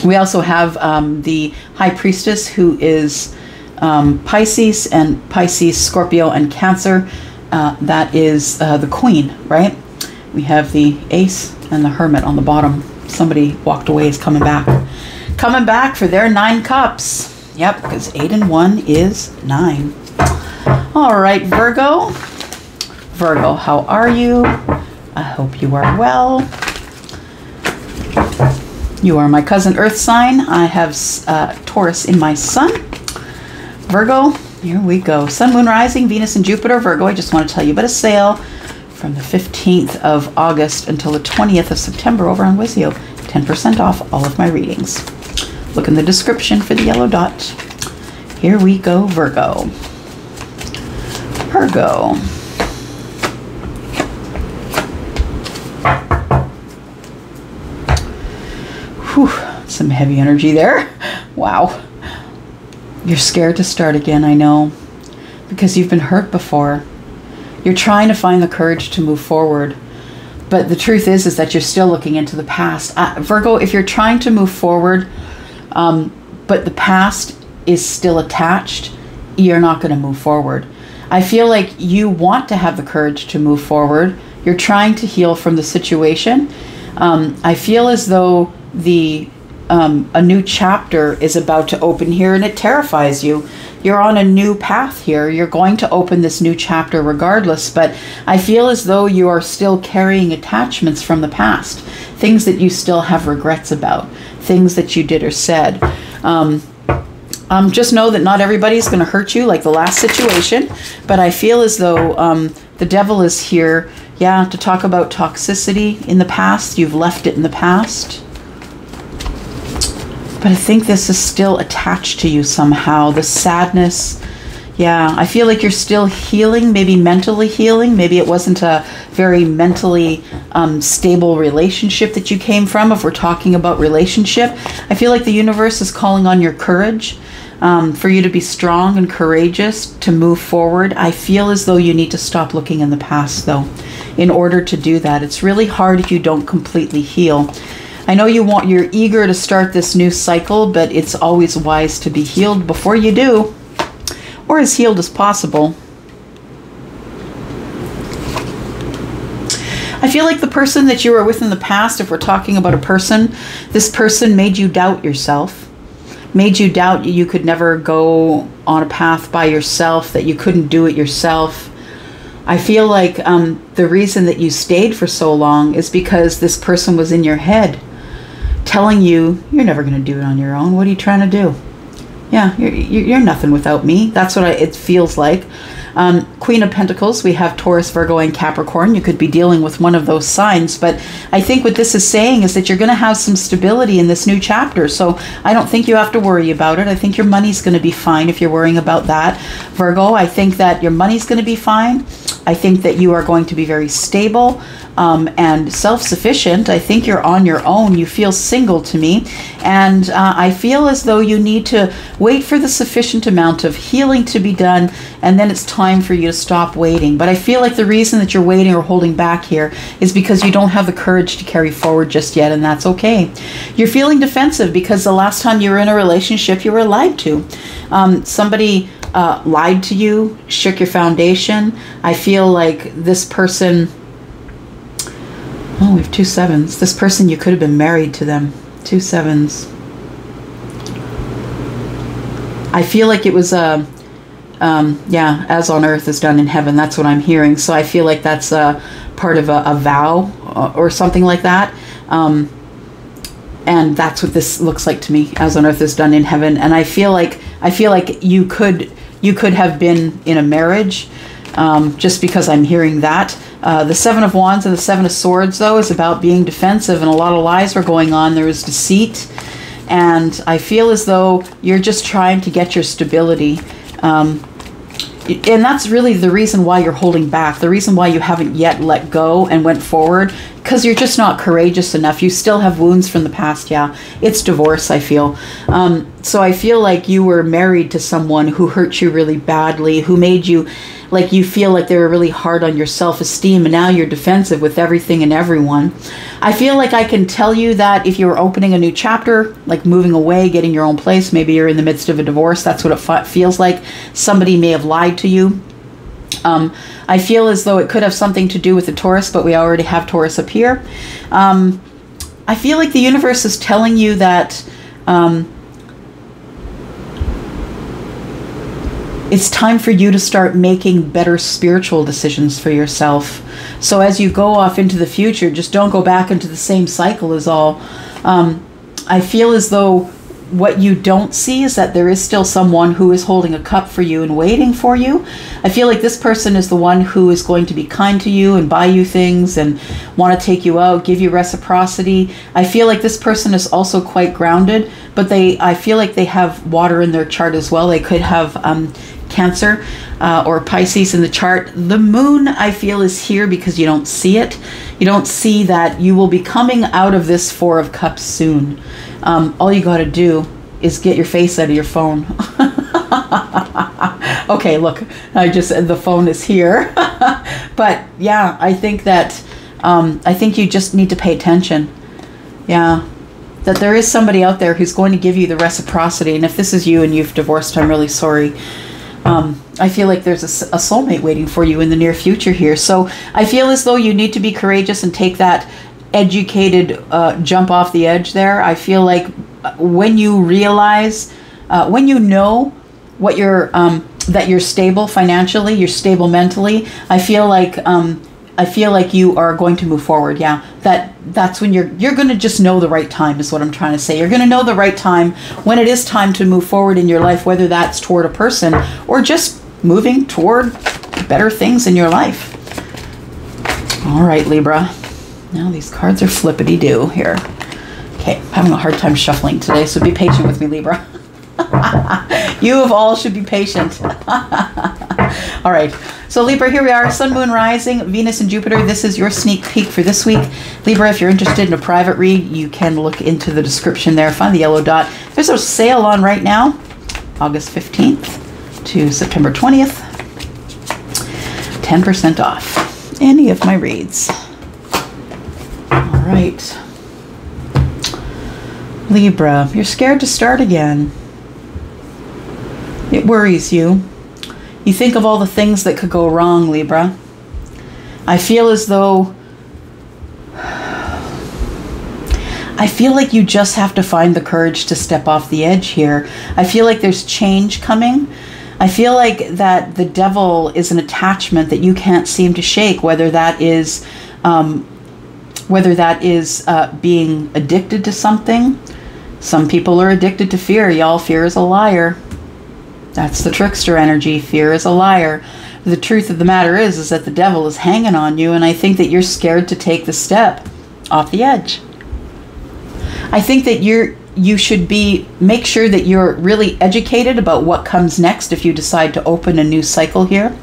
We also have the High Priestess, who is Pisces, and Pisces, Scorpio, and Cancer. That is the Queen, right? We have the Ace and the Hermit on the bottom. Somebody walked away, is coming back. Coming back for their 9 cups. Yep, because 8 and 1 is 9. All right, Virgo. Virgo, how are you? I hope you are well. You are my cousin Earth sign. I have Taurus in my sun. Virgo, here we go. Sun, Moon, Rising, Venus, and Jupiter. Virgo, I just want to tell you about a sale from the 15th of August until the 20th of September over on Wizio. 10% off all of my readings. Look in the description for the yellow dot. Here we go, Virgo. Virgo. Whew, some heavy energy there. Wow. You're scared to start again, I know, because you've been hurt before. You're trying to find the courage to move forward. But the truth is that you're still looking into the past. Virgo, if you're trying to move forward, but the past is still attached, you're not going to move forward. I feel like you want to have the courage to move forward. You're trying to heal from the situation. I feel as though a new chapter is about to open here, and it terrifies you. You're on a new path here. You're going to open this new chapter regardless, but I feel as though you are still carrying attachments from the past, things that you still have regrets about, things that you did or said. Just know that not everybody's going to hurt you like the last situation, but I feel as though the devil is here, yeah, to talk about toxicity in the past. You've left it in the past. But I think this is still attached to you somehow. The sadness. Yeah, I feel like you're still healing, maybe mentally healing. Maybe it wasn't a very mentally stable relationship that you came from. If we're talking about relationship, I feel like the universe is calling on your courage, for you to be strong and courageous, to move forward. I feel as though you need to stop looking in the past, though, in order to do that. It's really hard if you don't completely heal. I know you're eager to start this new cycle, but it's always wise to be healed before you do, or as healed as possible. I feel like the person that you were with in the past, if we're talking about a person, this person made you doubt yourself, made you doubt you could never go on a path by yourself, that you couldn't do it yourself. I feel like the reason that you stayed for so long is because this person was in your head, telling you, you're never going to do it on your own. What are you trying to do? Yeah, you're nothing without me. That's what it feels like. Queen of Pentacles, we have Taurus, Virgo, and Capricorn. You could be dealing with one of those signs, but I think what this is saying is that you're going to have some stability in this new chapter. So I don't think you have to worry about it. I think your money's going to be fine if you're worrying about that. Virgo, I think that your money's going to be fine. I think that you are going to be very stable and self-sufficient. I think you're on your own. You feel single to me. And I feel as though you need to wait for the sufficient amount of healing to be done, and then it's time for you to stop waiting. But I feel like the reason that you're waiting or holding back here is because you don't have the courage to carry forward just yet, and that's okay. You're feeling defensive because the last time you were in a relationship, you were lied to. Somebody lied to you, shook your foundation. I feel like this person... Oh, we have 2 7s. This person, you could have been married to them. 2 7s. I feel like it was a... yeah, as on earth is done in heaven. That's what I'm hearing. So I feel like that's a part of a vow or something like that. And that's what this looks like to me. As on earth is done in heaven. And I feel like you could You could have been in a marriage, just because I'm hearing that. The Seven of Wands and the Seven of Swords, though, is about being defensive, and a lot of lies were going on. There was deceit, and I feel as though you're just trying to get your stability. And that's really the reason why you're holding back, the reason why you haven't yet let go and went forward, because you're just not courageous enough. You still have wounds from the past. Yeah, it's divorce, I feel. So I feel like you were married to someone who hurt you really badly, who made you, like, you feel like they were really hard on your self-esteem, and now you're defensive with everything and everyone. I feel like I can tell you that if you were opening a new chapter, like moving away, getting your own place, maybe you're in the midst of a divorce, that's what it feels like. Somebody may have lied to you. I feel as though it could have something to do with the Taurus, but we already have Taurus up here. I feel like the universe is telling you that it's time for you to start making better spiritual decisions for yourself. So as you go off into the future, just don't go back into the same cycle is all. I feel as though what you don't see is that there is still someone who is holding a cup for you and waiting for you. I feel like this person is the one who is going to be kind to you and buy you things and want to take you out, give you reciprocity. I feel like this person is also quite grounded, but I feel like they have water in their chart as well. They could have Cancer or Pisces in the chart. The moon, I feel, is here because you don't see it. You don't see that you will be coming out of this Four of Cups soon. All you got to do is get your face out of your phone. Okay, look, I just said the phone is here. But yeah, I think that I think you just need to pay attention. Yeah, that there is somebody out there who's going to give you the reciprocity. And if this is you and you've divorced, I'm really sorry. I feel like there's a soulmate waiting for you in the near future here. So I feel as though you need to be courageous and take that educated jump off the edge there. I feel like when you realize, when you know what you're, that you're stable financially, you're stable mentally, I feel like you are going to move forward. Yeah, that's when you're going to just know the right time is what I'm trying to say. You're going to know the right time when it is time to move forward in your life, whether that's toward a person or just moving toward better things in your life. All right, Libra. Now these cards are flippity-doo here. Okay, I'm having a hard time shuffling today, so be patient with me, Libra. You of all should be patient. All right, so Libra, here we are, Sun, Moon, Rising, Venus, and Jupiter. This is your sneak peek for this week. Libra, if you're interested in a private read, you can look into the description there. Find the yellow dot. There's a sale on right now, August 15th to September 20th. 10% off any of my reads. All right. Libra, you're scared to start again. It worries you. You think of all the things that could go wrong, Libra. I feel as though... I feel like you just have to find the courage to step off the edge here. I feel like there's change coming. I feel like that the devil is an attachment that you can't seem to shake, whether that is being addicted to something. Some people are addicted to fear, y'all. Fear is a liar. That's the trickster energy. Fear is a liar. The truth of the matter is that the devil is hanging on you, and I think that you're scared to take the step off the edge. I think that you should make sure that you're really educated about what comes next if you decide to open a new cycle here.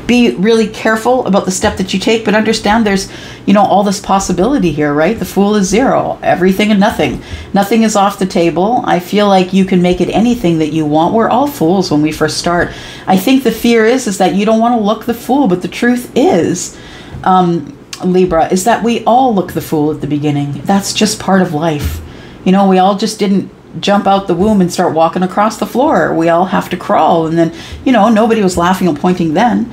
Be really careful about the step that you take, but understand there's, all this possibility here, right? The Fool is zero, everything and nothing. Nothing is off the table. I feel like you can make it anything that you want. We're all fools when we first start. I think the fear is that you don't want to look the fool, but the truth is, Libra, is that we all look the fool at the beginning. That's just part of life. We all just didn't jump out the womb and start walking across the floor. We all have to crawl, and then nobody was laughing and pointing then.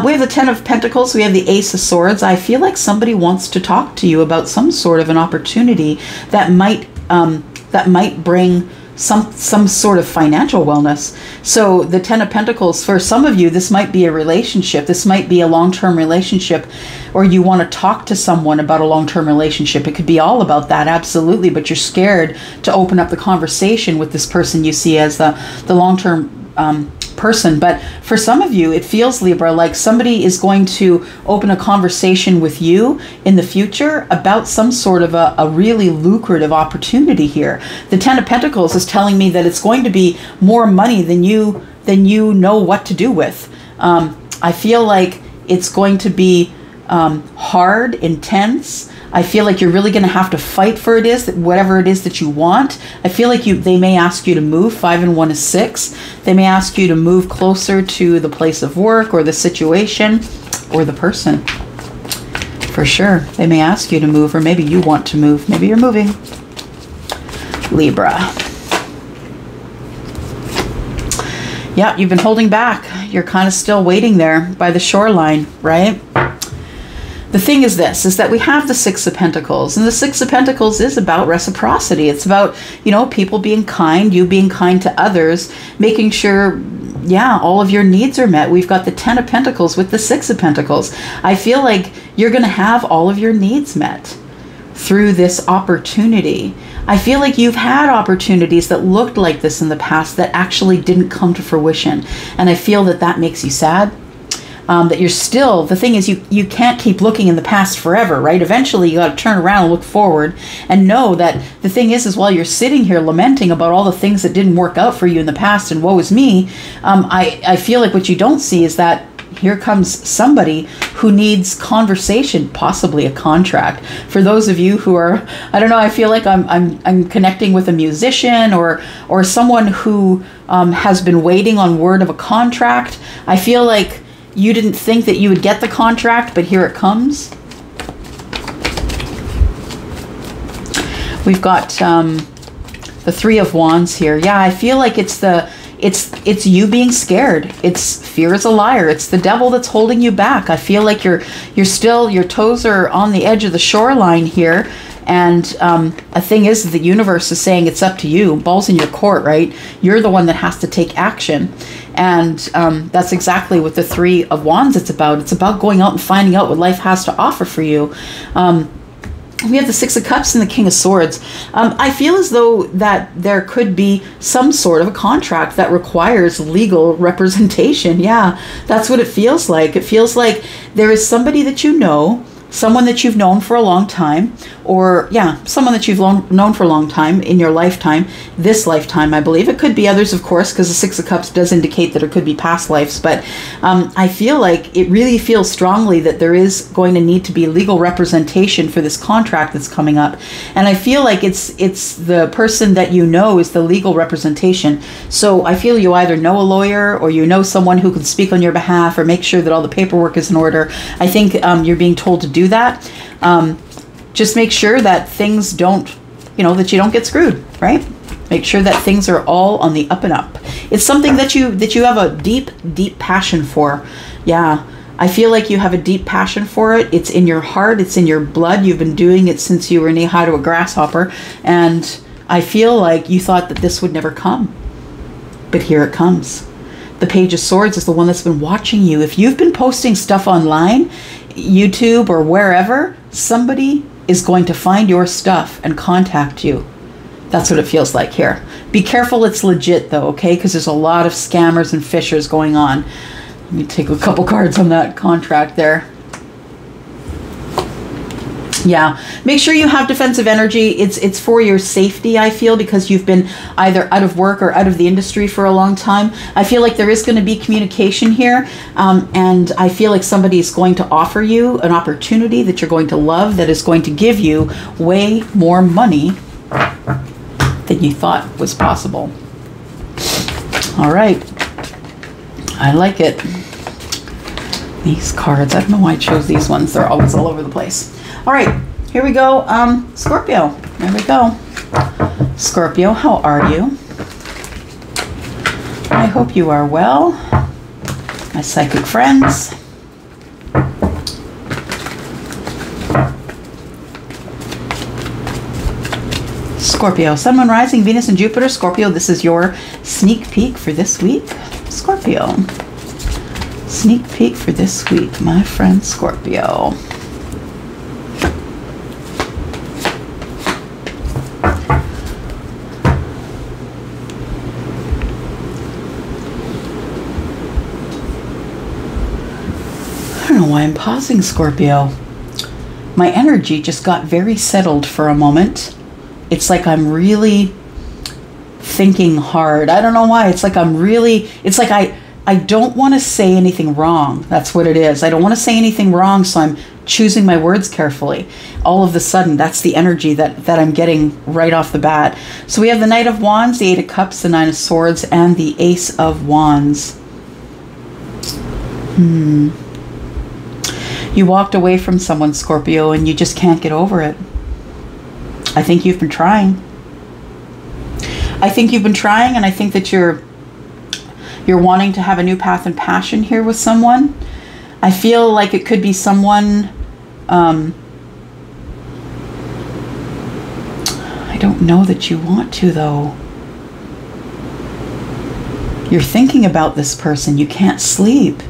We have the Ten of Pentacles, we have the Ace of Swords. I feel like somebody wants to talk to you about some sort of an opportunity that might bring some sort of financial wellness. So the Ten of Pentacles, for some of you, this might be a relationship. This might be a long-term relationship, or you want to talk to someone about a long-term relationship. It could be all about that, absolutely, but you're scared to open up the conversation with this person you see as the long-term person. But for some of you, it feels, Libra, like somebody is going to open a conversation with you in the future about some sort of a really lucrative opportunity here. The Ten of Pentacles is telling me that it's going to be more money than you know what to do with. I feel like it's going to be hard, intense. I feel like you're really going to have to fight for whatever it is that you want. I feel like they may ask you to move. 5 and 1 is 6. They may ask you to move closer to the place of work or the situation or the person. For sure. They may ask you to move, or maybe you want to move. Maybe you're moving. Libra. Yeah, you've been holding back. You're kind of still waiting there by the shoreline, right? The thing is this, is that we have the Six of Pentacles, and the Six of Pentacles is about reciprocity. It's about, you know, people being kind, you being kind to others, making sure, yeah, all of your needs are met. We've got the Ten of Pentacles with the Six of Pentacles. I feel like you're going to have all of your needs met through this opportunity. I feel like you've had opportunities that looked like this in the past that actually didn't come to fruition. And I feel that that makes you sad. That you're still, the thing is, you can't keep looking in the past forever, right? Eventually you got to turn around and look forward and know that the thing is while you're sitting here lamenting about all the things that didn't work out for you in the past and woe is me, I feel like what you don't see is that here comes somebody who needs conversation, possibly a contract. For those of you who are, I don't know, I feel like I'm connecting with a musician or someone who has been waiting on word of a contract. I feel like you didn't think that you would get the contract, but here it comes. We've got the Three of Wands here. Yeah, I feel like it's you being scared. It's fear is a liar. It's the devil that's holding you back. I feel like you're still, your toes are on the edge of the shoreline here. And a thing is, the universe is saying it's up to you. Ball's in your court, right? You're the one that has to take action. And that's exactly what the Three of Wands it's about. It's about going out and finding out what life has to offer for you. We have the Six of Cups and the King of Swords. I feel as though that there could be some sort of a contract that requires legal representation. Yeah, that's what it feels like. It feels like there is somebody that you know, someone that you've known for a long time, or yeah, someone that you've known for a long time in your lifetime, this lifetime, I believe. It could be others, of course, because the Six of Cups does indicate that it could be past lives, but I feel like it really feels strongly that there is going to need to be legal representation for this contract that's coming up. And I feel like it's the person that you know is the legal representation. So I feel you either know a lawyer or you know someone who can speak on your behalf or make sure that all the paperwork is in order. I think you're being told to do that. Just make sure that things don't, you know, that you don't get screwed, right? Make sure that things are all on the up and up. It's something that you have a deep, deep passion for. Yeah, I feel like you have a deep passion for it. It's in your heart. It's in your blood. You've been doing it since you were knee-high to a grasshopper. And I feel like you thought that this would never come. But here it comes. The Page of Swords is the one that's been watching you. If you've been posting stuff online, YouTube or wherever, somebody is going to find your stuff and contact you. That's what it feels like here. Be careful it's legit though, okay? Because there's a lot of scammers and fishers going on. Let me take a couple cards on that contract there. Yeah, make sure you have defensive energy. It's for your safety, I feel, because you've been either out of work or out of the industry for a long time. I feel like there is going to be communication here, and I feel like somebody is going to offer you an opportunity that you're going to love, that is going to give you way more money than you thought was possible. All right, I like it. These cards, I don't know why I chose these ones. They're always all over the place. All right, here we go. Scorpio, there we go. Scorpio, how are you? I hope you are well, my psychic friends. Scorpio, Sun, Moon, Rising, Venus, and Jupiter. Scorpio, this is your sneak peek for this week. Scorpio, sneak peek for this week, my friend Scorpio. I don't know why I'm pausing, Scorpio. My energy just got very settled for a moment. It's like I'm really thinking hard. I don't know why. It's like it's like I don't want to say anything wrong. That's what it is. I don't want to say anything wrong, so I'm choosing my words carefully. All of a sudden, that's the energy that I'm getting right off the bat. So we have the Knight of Wands, the Eight of Cups, the Nine of Swords, and the Ace of Wands. You walked away from someone, Scorpio, and you just can't get over it. I think you've been trying. I think you've been trying, and I think that you're wanting to have a new path and passion here with someone. I feel like it could be someone, I don't know that you want to, though. You're thinking about this person. You can't sleep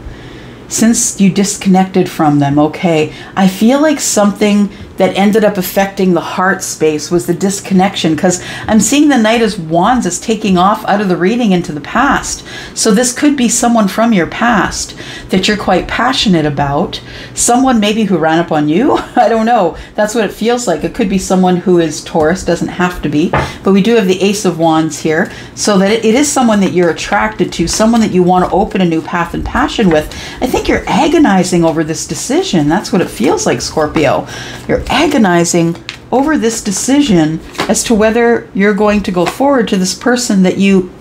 since you disconnected from them. Okay, I feel like something that ended up affecting the heart space was the disconnection, because I'm seeing the Knight of Wands as taking off out of the reading into the past. So this could be someone from your past that you're quite passionate about. Someone maybe who ran up on you. I don't know. That's what it feels like. It could be someone who is Taurus. Doesn't have to be. But we do have the Ace of Wands here. So that it is someone that you're attracted to. Someone that you want to open a new path and passion with. I think you're agonizing over this decision. That's what it feels like, Scorpio. You're agonizing over this decision as to whether you're going to go forward to this person that you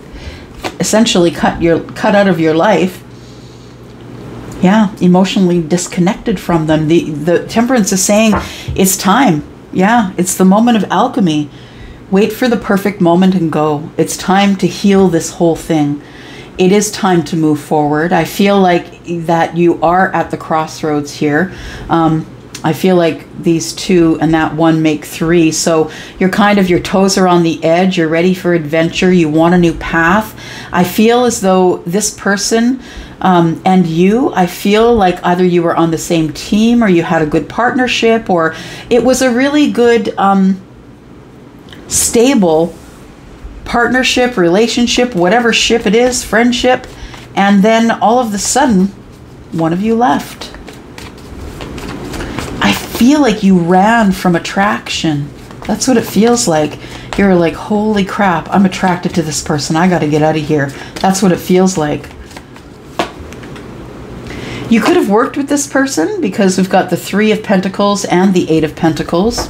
essentially cut out of your life. Yeah, emotionally disconnected from them. The Temperance is saying it's time. Yeah, it's the moment of alchemy. Wait for the perfect moment and go. It's time to heal this whole thing. It is time to move forward. I feel like that you are at the crossroads here. I feel like these two and that one make three. So you're your toes are on the edge. You're ready for adventure. You want a new path. I feel as though this person and you, I feel like either you were on the same team or you had a good partnership, or it was a really good, stable partnership, relationship, whatever ship it is, friendship. And then all of a sudden, one of you left. I feel like you ran from attraction. That's what it feels like. You're like, holy crap, I'm attracted to this person. I got to get out of here. That's what it feels like. You could have worked with this person because we've got the Three of Pentacles and the Eight of Pentacles.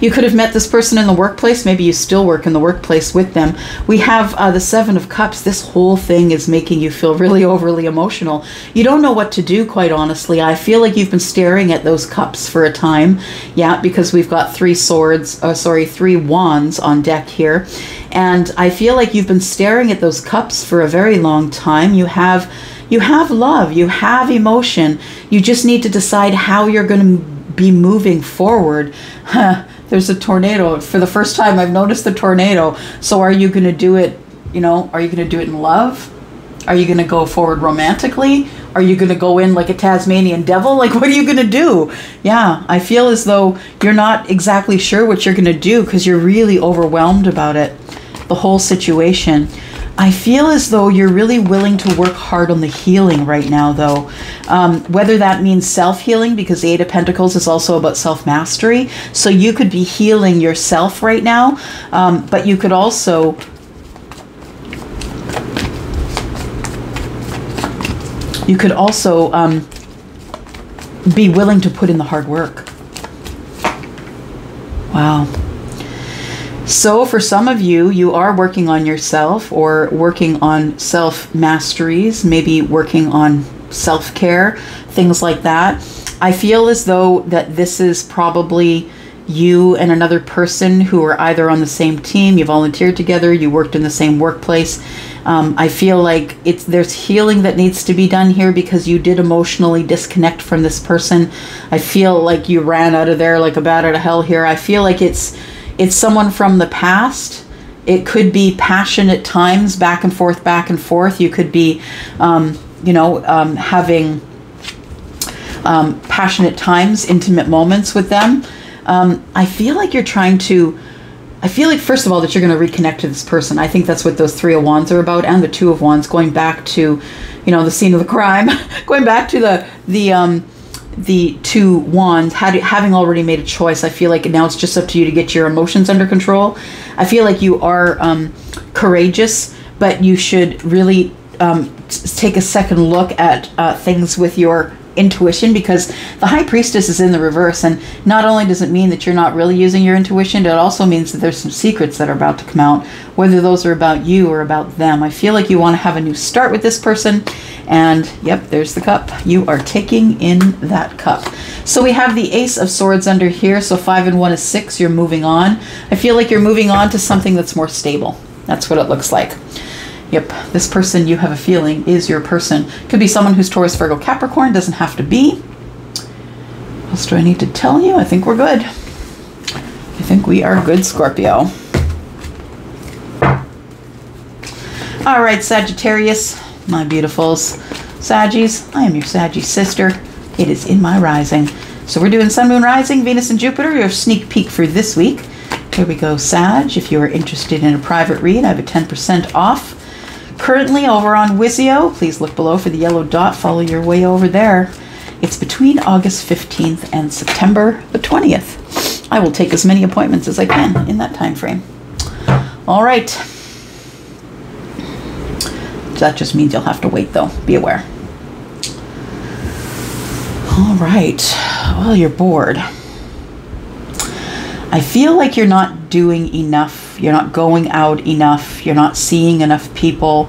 You could have met this person in the workplace. Maybe you still work in the workplace with them. We have the Seven of Cups. This whole thing is making you feel really overly emotional. You don't know what to do, quite honestly. I feel like you've been staring at those cups for a time. Yeah, because we've got three wands on deck here. And I feel like you've been staring at those cups for a very long time. You have love. You have emotion. You just need to decide how you're going to be moving forward. There's a tornado. For the first time, I've noticed the tornado. So are you going to do it, are you going to do it in love? Are you going to go forward romantically? Are you going to go in like a Tasmanian devil? Like, what are you going to do? Yeah, I feel as though you're not exactly sure what you're going to do because you're really overwhelmed about it, the whole situation. I feel as though you're really willing to work hard on the healing right now, though. Whether that means self-healing, because the Eight of Pentacles is also about self-mastery. So you could be healing yourself right now, but you could also be willing to put in the hard work. Wow. So for some of you, you are working on yourself or working on self-masteries, maybe working on self-care, things like that. I feel as though that this is probably you and another person who are either on the same team, you volunteered together, you worked in the same workplace. I feel like there's healing that needs to be done here because you did emotionally disconnect from this person. I feel like you ran out of there like a bat out of hell here. I feel like it's someone from the past. It could be passionate times, back and forth. You could be, having passionate times, intimate moments with them. I feel like you're trying to I feel like, first of all, that you're going to reconnect to this person. I think that's what those Three of Wands are about, and the Two of Wands, going back to, you know, the scene of the crime, going back to the Two Wands, having already made a choice. I feel like now it's just up to you to get your emotions under control. I feel like you are courageous, but you should really take a second look at things with your intuition, because the High Priestess is in the reverse, and not only does it mean that you're not really using your intuition, it also means that there's some secrets that are about to come out, whether those are about you or about them. I feel like you want to have a new start with this person, and yep, there's the cup. You are taking in that cup. So we have the Ace of Swords under here, so 5 and 1 is 6. You're moving on. I feel like you're moving on to something that's more stable. That's what it looks like. Yep, this person, you have a feeling, is your person. Could be someone who's Taurus, Virgo, Capricorn. Doesn't have to be. What else do I need to tell you? I think we're good. I think we are good, Scorpio. All right, Sagittarius, my beautifuls. Saggies, I am your Saggy sister. It is in my rising. So we're doing Sun, Moon, Rising, Venus, and Jupiter. Your sneak peek for this week. Here we go, Sag. If you are interested in a private read, I have a 10% off. Currently over on Wizio, please look below for the yellow dot. Follow your way over there. It's between August 15th and September the 20th. I will take as many appointments as I can in that time frame. All right. That just means you'll have to wait, though. Be aware. All right. Well, you're bored. I feel like you're not doing enough. You're not going out enough. You're not seeing enough people.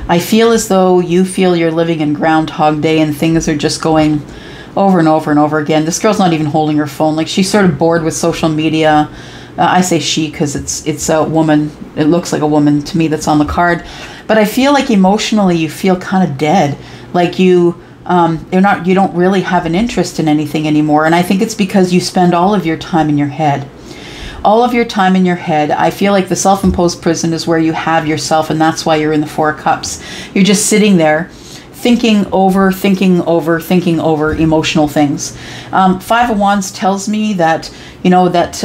I feel as though you feel you're living in Groundhog Day and things are just going over and over and over again. This girl's not even holding her phone. Like, she's sort of bored with social media. I say she because it's a woman. It looks like a woman to me that's on the card. But I feel like emotionally you feel kind of dead. Like you don't really have an interest in anything anymore. And I think it's because you spend all of your time in your head. All of your time in your head. I feel like the self-imposed prison is where you have yourself, and that's why you're in the Four of Cups. You're just sitting there thinking over emotional things. 5 of Wands tells me that, you know, that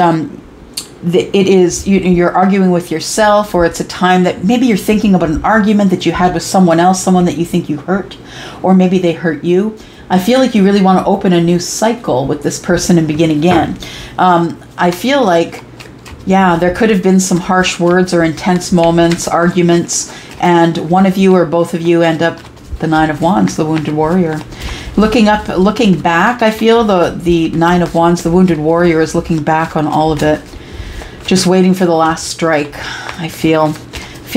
it is, you're arguing with yourself, or it's a time that maybe you're thinking about an argument that you had with someone else, someone that you think you hurt, or maybe they hurt you. I feel like you really want to open a new cycle with this person and begin again. I feel like, yeah, there could have been some harsh words or intense moments, arguments, and one of you or both of you end up the 9 of Wands, the Wounded Warrior. Looking back, I feel the 9 of Wands, the Wounded Warrior, is looking back on all of it, just waiting for the last strike. I feel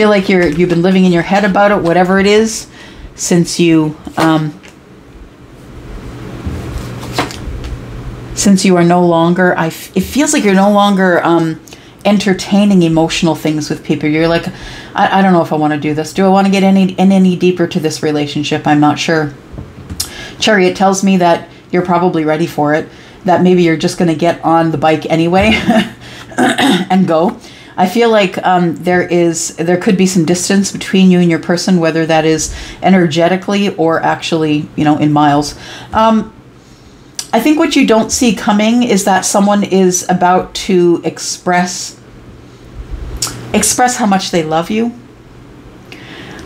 like you've been living in your head about it, whatever it is, since you are no longer, it feels like you're no longer entertaining emotional things with people. You're like, I don't know if I want to do this. Do I want to get any deeper to this relationship? I'm not sure. Chariot tells me that you're probably ready for it, that maybe you're just going to get on the bike anyway and go. I feel like there could be some distance between you and your person, whether that is energetically or actually, you know, in miles. I think what you don't see coming is that someone is about to express how much they love you.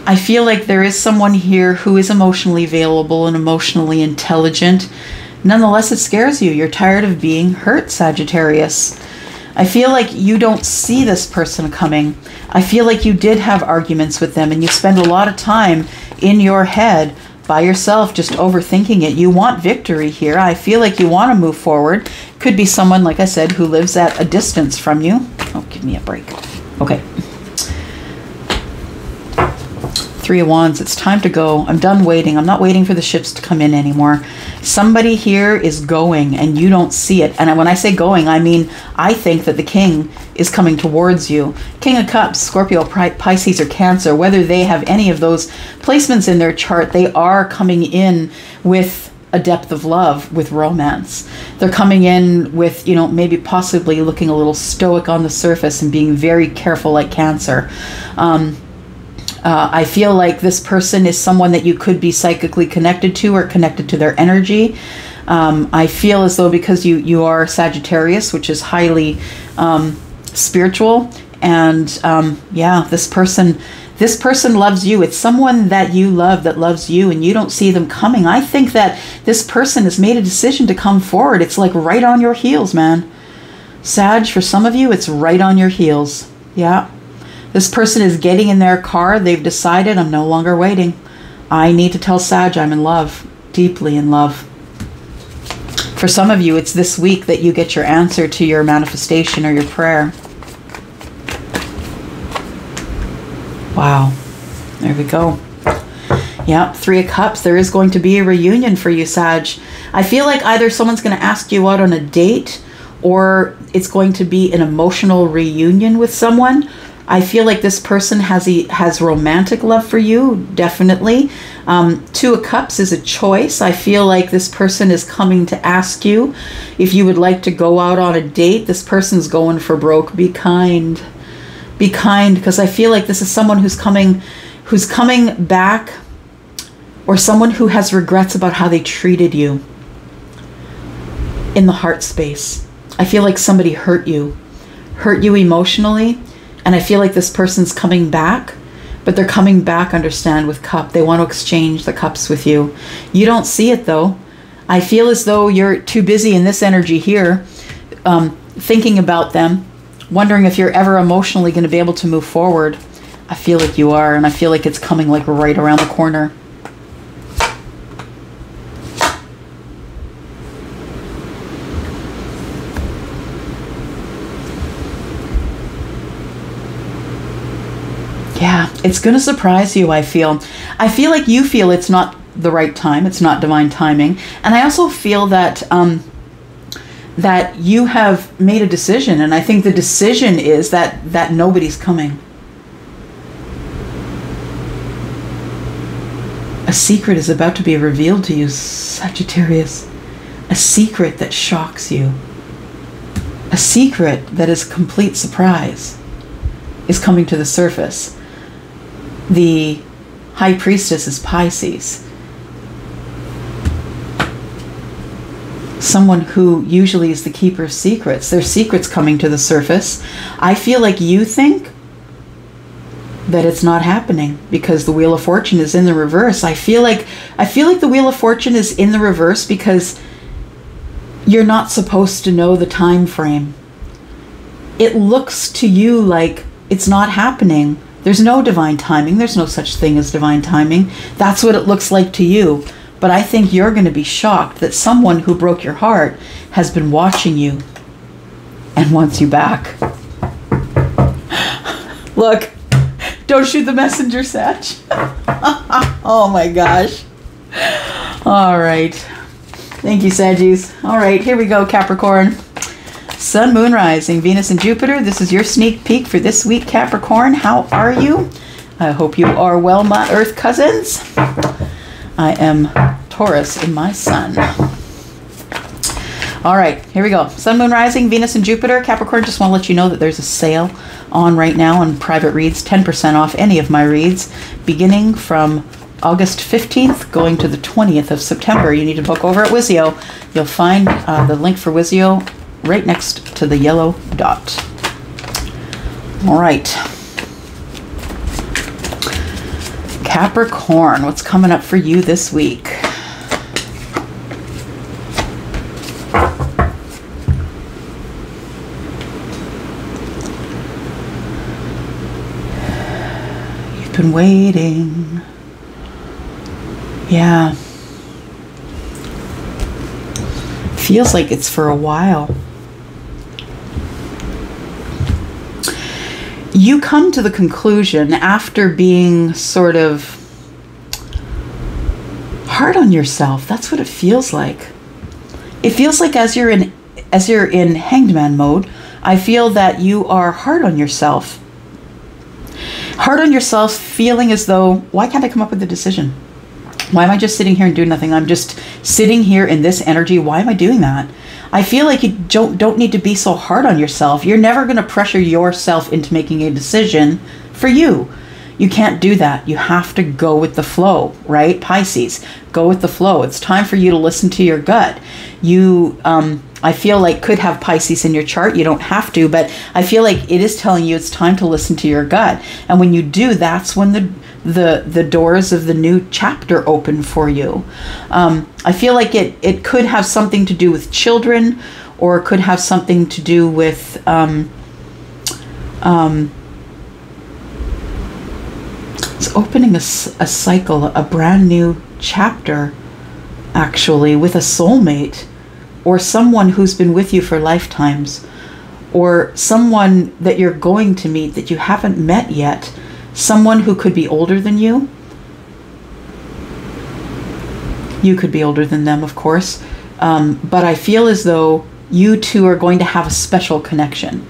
I feel like there is someone here who is emotionally available and emotionally intelligent. Nonetheless, it scares you. You're tired of being hurt, Sagittarius. I feel like you don't see this person coming. I feel like you did have arguments with them and you spend a lot of time in your head by yourself, just overthinking it. You want victory here. I feel like you want to move forward. Could be someone, like I said, who lives at a distance from you. Oh, give me a break. Okay. 3 of Wands, it's time to go. I'm done waiting. I'm not waiting for the ships to come in anymore. Somebody here is going and you don't see it. And when I say going, I mean, I think that the king is coming towards you. King of Cups, Scorpio, Pisces, or Cancer, whether they have any of those placements in their chart, they are coming in with a depth of love, with romance. They're coming in with, you know, maybe possibly looking a little stoic on the surface and being very careful, like Cancer. I feel like this person is someone that you could be psychically connected to or connected to their energy. I feel as though because you are Sagittarius, which is highly spiritual. And yeah, this person loves you. It's someone that you love, that loves you, and you don't see them coming. I think that this person has made a decision to come forward. It's like right on your heels, man. Sag, for some of you, it's right on your heels. Yeah. This person is getting in their car. They've decided, I'm no longer waiting. I need to tell Sag I'm in love, deeply in love. For some of you, it's this week that you get your answer to your manifestation or your prayer. Wow. There we go. Yeah, 3 of Cups. There is going to be a reunion for you, Sag. I feel like either someone's going to ask you out on a date, or it's going to be an emotional reunion with someone. I feel like this person has romantic love for you, definitely. 2 of Cups is a choice. I feel like this person is coming to ask you if you would like to go out on a date. This person's going for broke. Be kind. Be kind, because I feel like this is someone who's coming back, or someone who has regrets about how they treated you in the heart space. I feel like somebody hurt you emotionally. And I feel like this person's coming back, but they're coming back, understand, with cup. They want to exchange the cups with you. You don't see it, though. I feel as though you're too busy in this energy here, thinking about them, wondering if you're ever emotionally going to be able to move forward. I feel like you are, and I feel like it's coming like right around the corner. Yeah, it's going to surprise you, I feel. I feel like you feel it's not the right time. It's not divine timing. And I also feel that that you have made a decision. And I think the decision is that nobody's coming. A secret is about to be revealed to you, Sagittarius. A secret that shocks you. A secret that is complete surprise is coming to the surface. The High Priestess is Pisces. Someone who usually is the keeper of secrets. Their secrets coming to the surface. I feel like you think that it's not happening because the Wheel of Fortune is in the reverse. I feel like the Wheel of Fortune is in the reverse because you're not supposed to know the time frame. It looks to you like it's not happening. There's no divine timing. There's no such thing as divine timing. That's what it looks like to you. But I think you're going to be shocked that someone who broke your heart has been watching you and wants you back. Look, don't shoot the messenger, Sag. Oh my gosh. All right. Thank you, Saggies. All right, here we go, Capricorn. Sun, Moon, Rising, Venus, and Jupiter. This is your sneak peek for this week, Capricorn. How are you? I hope you are well, my Earth cousins. I am Taurus in my Sun. All right, here we go. Sun, Moon, Rising, Venus, and Jupiter. Capricorn, just want to let you know that there's a sale on right now on private reads. 10% off any of my reads, beginning from August 15th, going to the 20th of September. You need to book over at Wizio. You'll find the link for Wizio right next to the yellow dot. All right. Capricorn, what's coming up for you this week? You've been waiting. Yeah. Feels like it's for a while. You come to the conclusion after being sort of hard on yourself. That's what it feels like. It feels like as you're in hanged man mode, I feel that you are hard on yourself. Hard on yourself, feeling as though, why can't I come up with a decision? Why am I just sitting here and doing nothing? I'm just sitting here in this energy. Why am I doing that? I feel like you don't need to be so hard on yourself. You're never going to pressure yourself into making a decision for you. You can't do that. You have to go with the flow, right? Pisces, go with the flow. It's time for you to listen to your gut. A I feel like could have Pisces in your chart. You don't have to, but I feel like it is telling you it's time to listen to your gut. And when you do, that's when the doors of the new chapter open for you. I feel like it could have something to do with children, or it could have something to do with it's opening a cycle, a brand new chapter, actually, with a soulmate, or someone who's been with you for lifetimes, or someone that you're going to meet that you haven't met yet, someone who could be older than you. You could be older than them, of course, but I feel as though you two are going to have a special connection,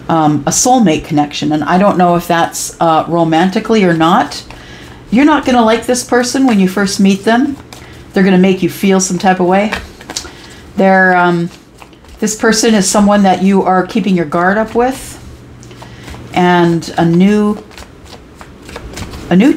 a soulmate connection. And I don't know if that's romantically or not. You're not going to like this person when you first meet them. They're going to make you feel some type of way. This person is someone that you are keeping your guard up with, and a new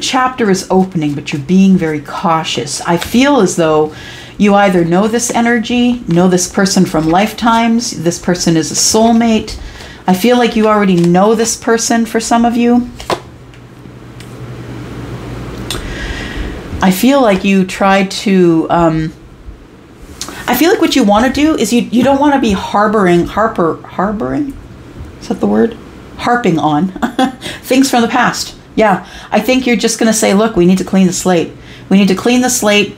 chapter is opening, but you're being very cautious. I feel as though you either know this energy, know this person from lifetimes, this person is a soulmate. I feel like you already know this person for some of you. I feel like you try to, I feel like what you want to do is you don't want to be harboring, is that the word? Harping on things from the past. Yeah, I think you're just going to say, look, we need to clean the slate. We need to clean the slate,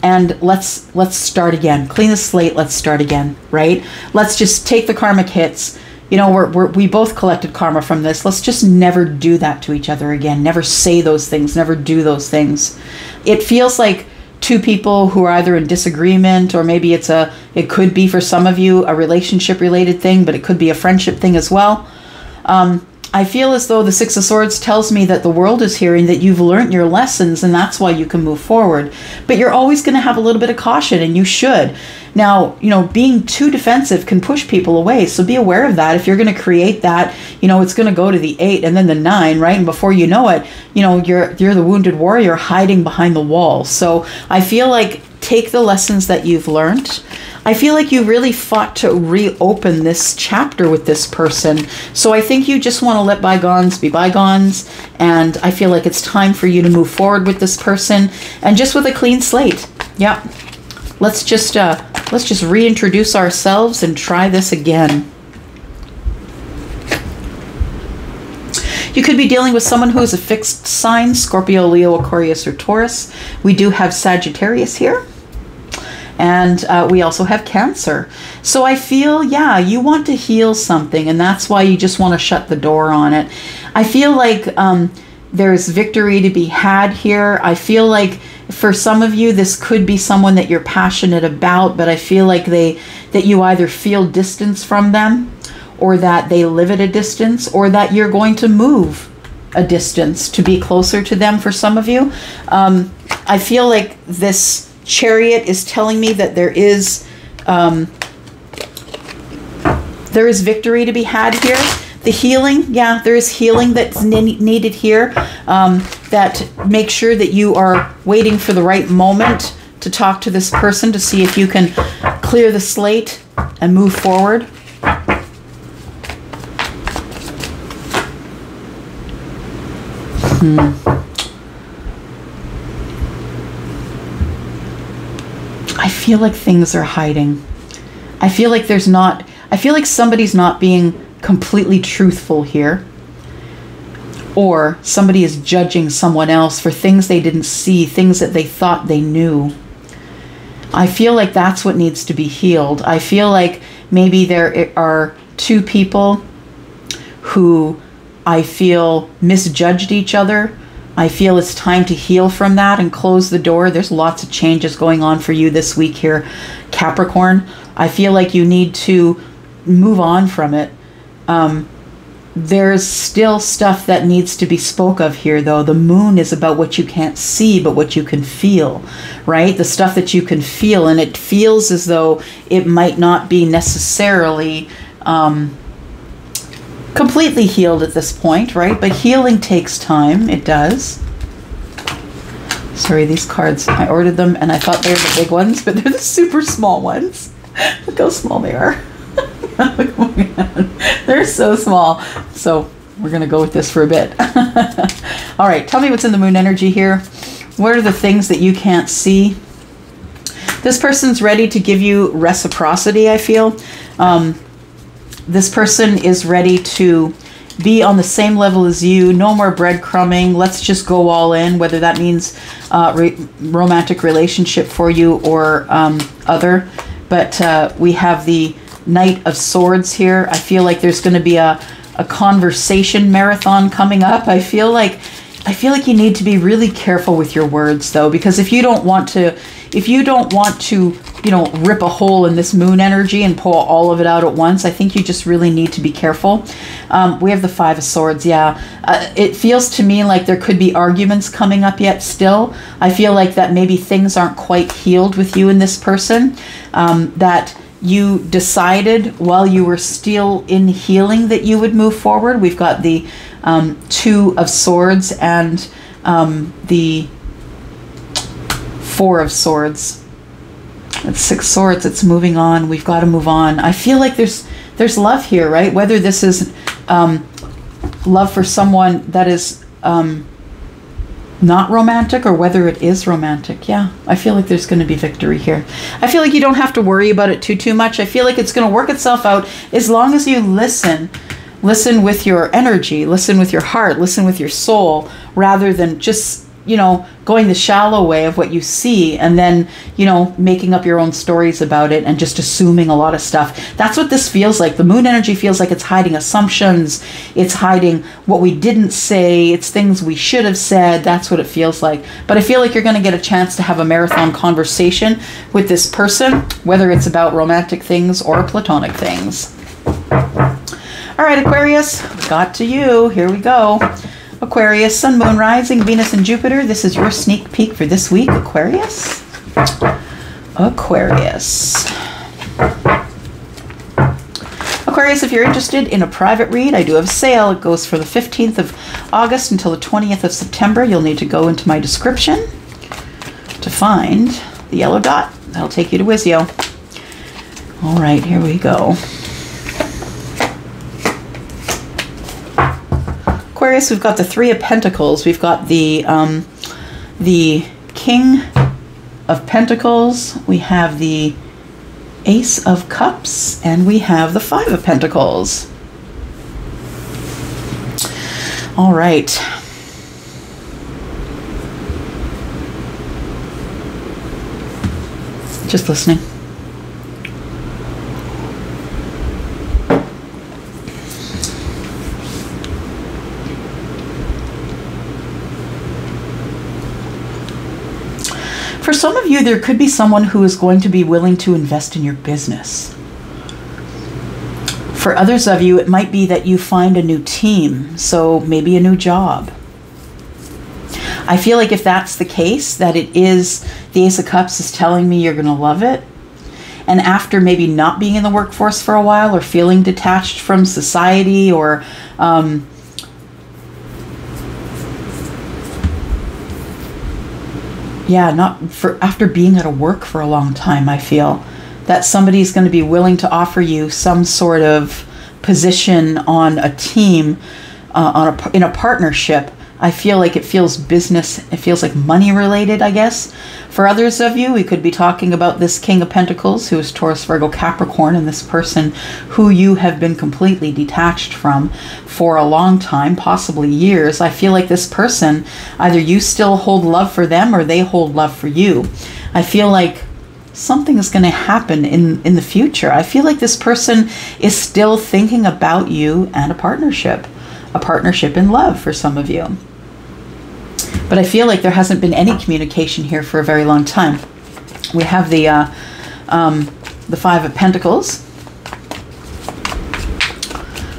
and let's start again. Clean the slate, let's start again, right? Let's just take the karmic hits. You know, we both collected karma from this. Let's just never do that to each other again. Never say those things, never do those things. It feels like two people who are either in disagreement, or maybe it could be for some of you a relationship related thing, but it could be a friendship thing as well. I feel as though the Six of Swords tells me that the world is hearing that you've learned your lessons, and that's why you can move forward. But you're always going to have a little bit of caution, and you should. Now, you know, being too defensive can push people away, so be aware of that. If you're going to create that, you know, it's going to go to the 8 and then the 9, right? And before you know it, you know, you're the wounded warrior hiding behind the wall. So I feel like take the lessons that you've learned. I feel like you really fought to reopen this chapter with this person. So I think you just want to let bygones be bygones. And I feel like it's time for you to move forward with this person, and just with a clean slate. Yeah. Let's just reintroduce ourselves and try this again. You could be dealing with someone who is a fixed sign, Scorpio, Leo, Aquarius, or Taurus. We do have Sagittarius here. And we also have Cancer. So I feel, yeah, you want to heal something, and that's why you just want to shut the door on it. I feel like there's victory to be had here. I feel like for some of you, this could be someone that you're passionate about, but I feel like that you either feel distance from them, or that they live at a distance, or that you're going to move a distance to be closer to them for some of you. I feel like this Chariot is telling me that there is victory to be had here. The healing, yeah, there is healing that's needed here. That make sure that you are waiting for the right moment to talk to this person, to see if you can clear the slate and move forward. I feel like things are hiding. I feel like somebody's not being completely truthful here. Or somebody is judging someone else for things they didn't see, things that they thought they knew. I feel like that's what needs to be healed. I feel like maybe there are two people who I feel misjudged each other. I feel it's time to heal from that and close the door. There's lots of changes going on for you this week here, Capricorn. I feel like you need to move on from it. There's still stuff that needs to be spoke of here, though. The moon is about what you can't see, but what you can feel, right? The stuff that you can feel, and it feels as though it might not be necessarily completely healed at this point, right? But healing takes time. It does. Sorry, these cards, I ordered them and I thought they were the big ones, but they're the super small ones. Look how small they are. They're so small. So we're going to go with this for a bit. All right, tell me what's in the moon energy here. What are the things that you can't see? This person's ready to give you reciprocity, I feel. This person is ready to be on the same level as you. No more breadcrumbing. Let's just go all in, whether that means romantic relationship for you or other. But we have the Knight of Swords here. I feel like there's going to be a conversation marathon coming up. I feel like you need to be really careful with your words, though, because if you don't want to, you know, rip a hole in this moon energy and pull all of it out at once, I think you just really need to be careful. We have the Five of Swords. Yeah, it feels to me like there could be arguments coming up yet still. I feel like that maybe things aren't quite healed with you and this person, that you decided while you were still in healing that you would move forward. We've got the Two of Swords and the Four of Swords. It's Six Swords. It's moving on. We've got to move on. I feel like there's love here, right? Whether this is love for someone that is not romantic or whether it is romantic. Yeah, I feel like there's going to be victory here. I feel like you don't have to worry about it too much. I feel like it's going to work itself out as long as you listen. Listen with your energy, listen with your heart, listen with your soul, rather than just, you know, going the shallow way of what you see and then, you know, making up your own stories about it and just assuming a lot of stuff. That's what this feels like. The moon energy feels like it's hiding assumptions. It's hiding what we didn't say. It's things we should have said. That's what it feels like. But I feel like you're going to get a chance to have a marathon conversation with this person, whether it's about romantic things or platonic things. All right, Aquarius, got to you. Here we go. Aquarius, Sun, Moon, Rising, Venus, and Jupiter. This is your sneak peek for this week, Aquarius. Aquarius. Aquarius, if you're interested in a private read, I do have a sale. It goes for the 15th of August until the 20th of September. You'll need to go into my description to find the yellow dot. That'll take you to Wizio. All right, here we go. Aquarius, we've got the Three of Pentacles. We've got the King of Pentacles. We have the Ace of Cups, and we have the Five of Pentacles. All right. Just listening. For some of you, there could be someone who is going to be willing to invest in your business. For others of you, it might be that you find a new team, so maybe a new job. I feel like if that's the case, that it is, the Ace of Cups is telling me you're going to love it. And after maybe not being in the workforce for a while or feeling detached from society or after being out of work for a long time, I feel that somebody's going to be willing to offer you some sort of position on a team, in a partnership. I feel like it feels business, it feels like money related, I guess. For others of you, we could be talking about this King of Pentacles, who is Taurus, Virgo, Capricorn, and this person who you have been completely detached from for a long time, possibly years. I feel like this person, either you still hold love for them or they hold love for you. I feel like something is going to happen in the future. I feel like this person is still thinking about you and a partnership in love for some of you. But I feel like there hasn't been any communication here for a very long time. We have the Five of Pentacles,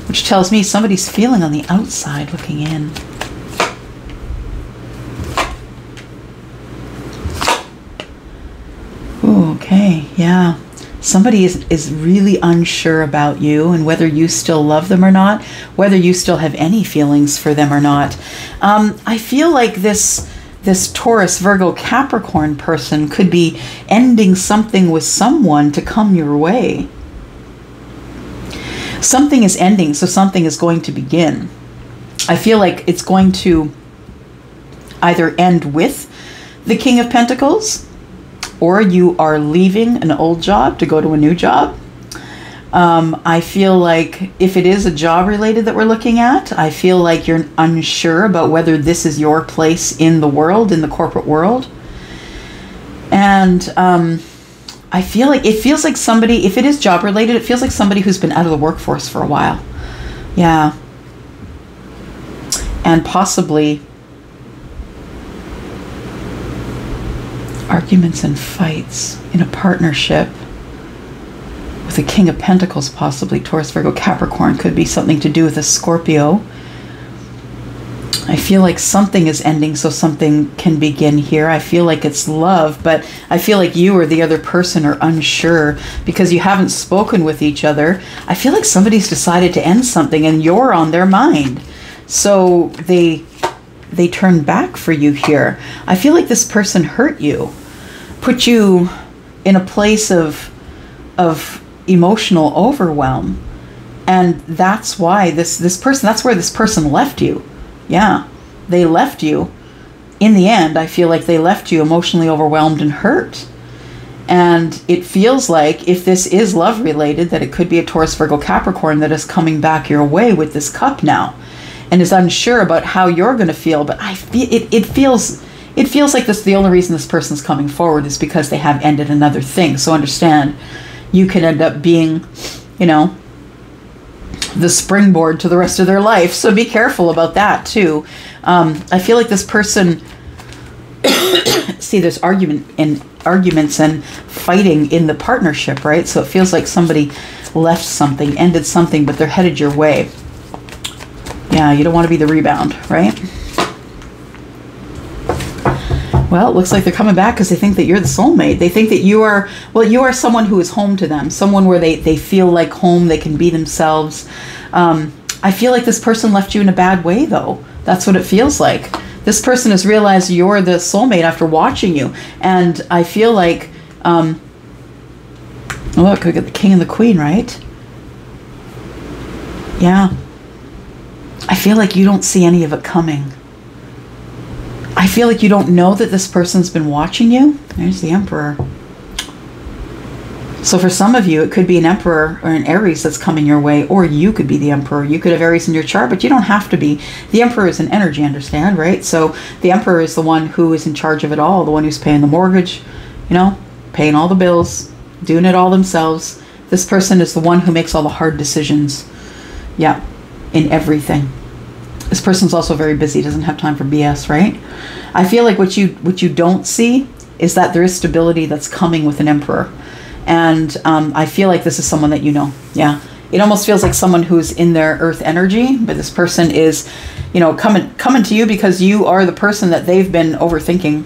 which tells me somebody's feeling on the outside looking in. Ooh, okay, yeah. Somebody is really unsure about you and whether you still love them or not, whether you still have any feelings for them or not. I feel like this this Taurus, Virgo, Capricorn person could be ending something with someone to come your way. Something is ending, so something is going to begin. I feel like it's going to either end with the King of Pentacles, or you are leaving an old job to go to a new job. I feel like if it is a job related that we're looking at, I feel like you're unsure about whether this is your place in the world, in the corporate world. And I feel like it feels like somebody, if it is job related, it feels like somebody who's been out of the workforce for a while. Yeah. And possibly arguments and fights in a partnership with the King of Pentacles, possibly Taurus, Virgo, Capricorn. Could be something to do with a Scorpio. I feel like something is ending so something can begin here. I feel like it's love, but I feel like you or the other person are unsure because you haven't spoken with each other. I feel like somebody's decided to end something and you're on their mind. So they turn back for you here. I feel like this person hurt you, put you in a place of emotional overwhelm. And that's why this person, that's where this person left you. Yeah, they left you. In the end, I feel like they left you emotionally overwhelmed and hurt. And it feels like if this is love related, that it could be a Taurus, Virgo, Capricorn that is coming back your way with this cup now and is unsure about how you're going to feel. But I feel it feels like this, the only reason this person's coming forward is because they have ended another thing. So understand, you can end up being, you know, the springboard to the rest of their life. So be careful about that too. I feel like this person, see, there's arguments and fighting in the partnership, right? So it feels like somebody left something, ended something, but they're headed your way. Yeah, you don't want to be the rebound, right? Well, it looks like they're coming back because they think that you're the soulmate. They think that you are, well, you are someone who is home to them. Someone where they feel like home, they can be themselves. I feel like this person left you in a bad way, though. That's what it feels like. This person has realized you're the soulmate after watching you. And I feel like, look, we got the King and the Queen, right? Yeah. I feel like you don't see any of it coming. I feel like you don't know that this person's been watching you. There's the Emperor. So for some of you, it could be an Emperor or an Aries that's coming your way, or you could be the Emperor. You could have Aries in your chart, but you don't have to be. The Emperor is an energy, understand, right? So the Emperor is the one who is in charge of it all, the one who's paying the mortgage, you know, paying all the bills, doing it all themselves. This person is the one who makes all the hard decisions. Yeah, in everything. This person's also very busy, doesn't have time for BS, right? I feel like what you don't see is that there is stability that's coming with an Emperor. And I feel like this is someone that you know. Yeah. It almost feels like someone who's in their earth energy, but this person is, you know, coming to you because you are the person that they've been overthinking.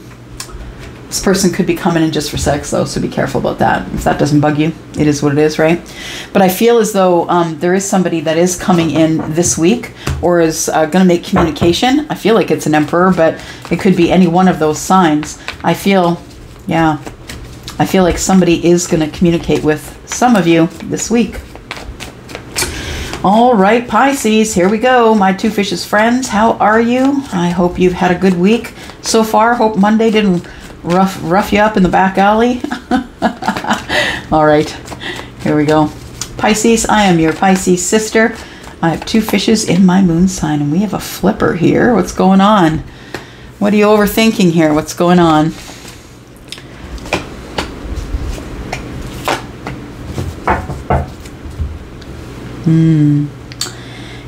This person could be coming in just for sex, though, so be careful about that. If that doesn't bug you, it is what it is, right? But I feel as though there is somebody that is coming in this week or is going to make communication. I feel like it's an Emperor, but it could be any one of those signs. I feel, yeah, I feel like somebody is going to communicate with some of you this week. All right, Pisces, here we go. My two fishes friends, how are you? I hope you've had a good week so far. Hope Monday didn't rough you up in the back alley. All right, here we go. Pisces, I am your Pisces sister. I have two fishes in my moon sign, and we have a flipper here. What's going on? What are you overthinking here? What's going on?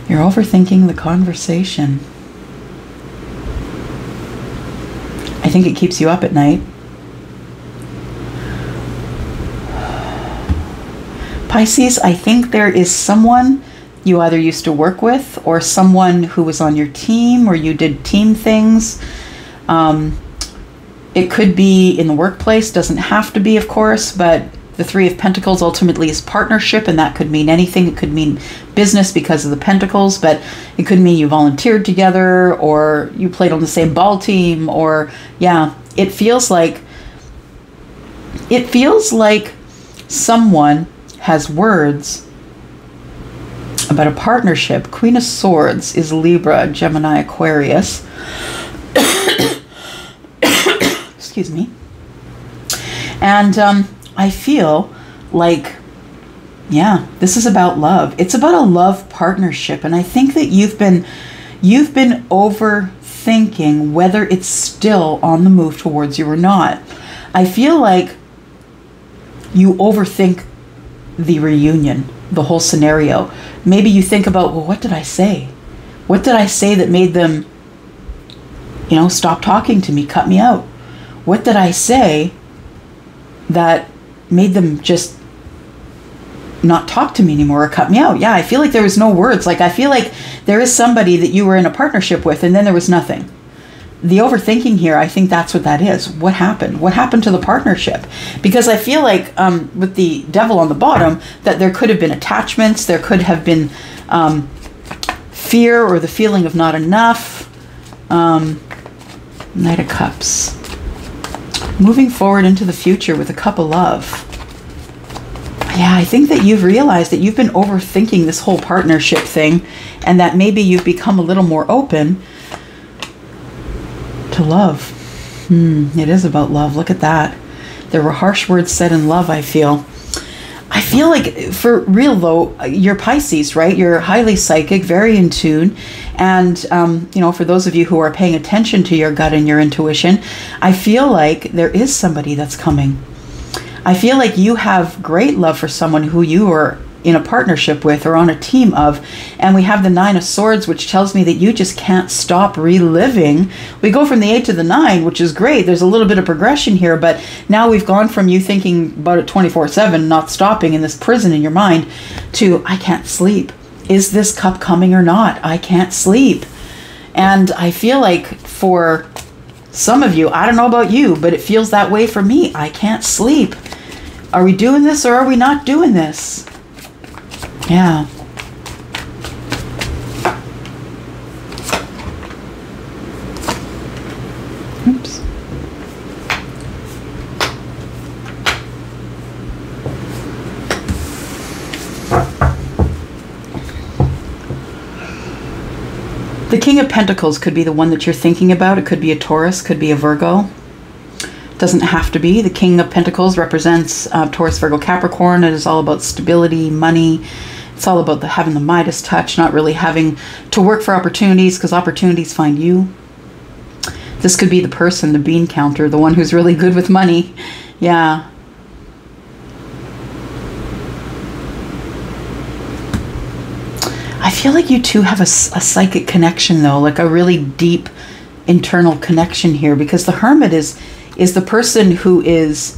You're overthinking the conversation. I think it keeps you up at night. Pisces, I think there is someone you either used to work with or someone who was on your team or you did team things. It could be in the workplace, doesn't have to be, of course, but the Three of Pentacles ultimately is partnership, and that could mean anything. It could mean business because of the pentacles, but it could mean you volunteered together or you played on the same ball team, or yeah, it feels like someone has words about a partnership. Queen of Swords is Libra, Gemini, Aquarius. Excuse me. And I feel like, yeah, this is about love. It's about a love partnership. And I think that you've been overthinking whether it's still on the move towards you or not. I feel like you overthink the reunion, the whole scenario. Maybe you think about, well, what did I say? What did I say that made them, stop talking to me, cut me out? What did I say that made them just not talk to me anymore or cut me out? Yeah, I feel like there was no words. Like, I feel like there is somebody that you were in a partnership with and then there was nothing. The overthinking here, I think that's what that is. What happened? What happened to the partnership? Because I feel like with the devil on the bottom, that there could have been attachments, there could have been fear or the feeling of not enough. Knight of Cups. Moving forward into the future with a cup of love. Yeah, I think that you've realized that you've been overthinking this whole partnership thing, and that maybe you've become a little more open to love. It is about love. Look at that. There were harsh words said in love, I feel. I feel like, for real though, you're Pisces, right? You're highly psychic, very in tune. And, for those of you who are paying attention to your gut and your intuition, I feel like there is somebody that's coming. I feel like you have great love for someone who you are in a partnership with or on a team of. And we have the Nine of Swords, which tells me that you just can't stop reliving. We go from the 8 to the 9, which is great. There's a little bit of progression here, but now we've gone from you thinking about it 24/7, not stopping in this prison in your mind, to I can't sleep. Is this cup coming or not? I can't sleep. And I feel like for some of you, I don't know about you, but it feels that way for me. I can't sleep. Are we doing this or are we not doing this? Yeah. Oops. The King of Pentacles could be the one that you're thinking about. It could be a Taurus, could be a Virgo. Doesn't have to be. The King of Pentacles represents Taurus, Virgo, Capricorn. It is all about stability, money. It's all about having the Midas touch, not really having to work for opportunities because opportunities find you. This could be the person, the bean counter, the one who's really good with money. Yeah. I feel like you two have a psychic connection though, like a really deep internal connection here, because the Hermit is the person who is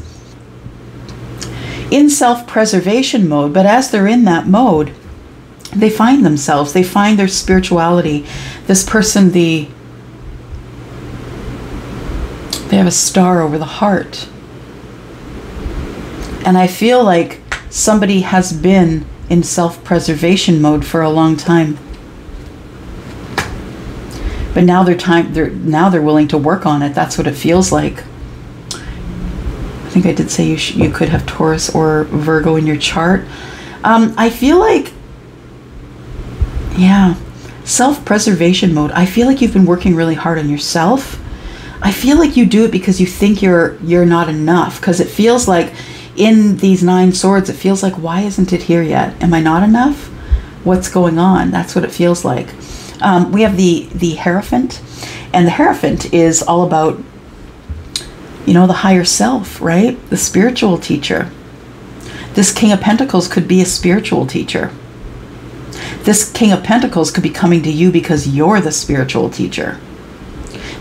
in self-preservation mode, but as they're in that mode, they find themselves, they find their spirituality. This person, they have a star over the heart. And I feel like somebody has been in self-preservation mode for a long time. But now they're willing to work on it. That's what it feels like. I think I did say you could have Taurus or Virgo in your chart. I feel like, yeah, self-preservation mode. I feel like you've been working really hard on yourself. I feel like you do it because you think you're not enough, because it feels like in these 9 swords, it feels like, why isn't it here yet? Am I not enough? What's going on? That's what it feels like. We have the Hierophant, and the Hierophant is all about, the higher self, right? The spiritual teacher. This King of Pentacles could be a spiritual teacher. This King of Pentacles could be coming to you because you're the spiritual teacher.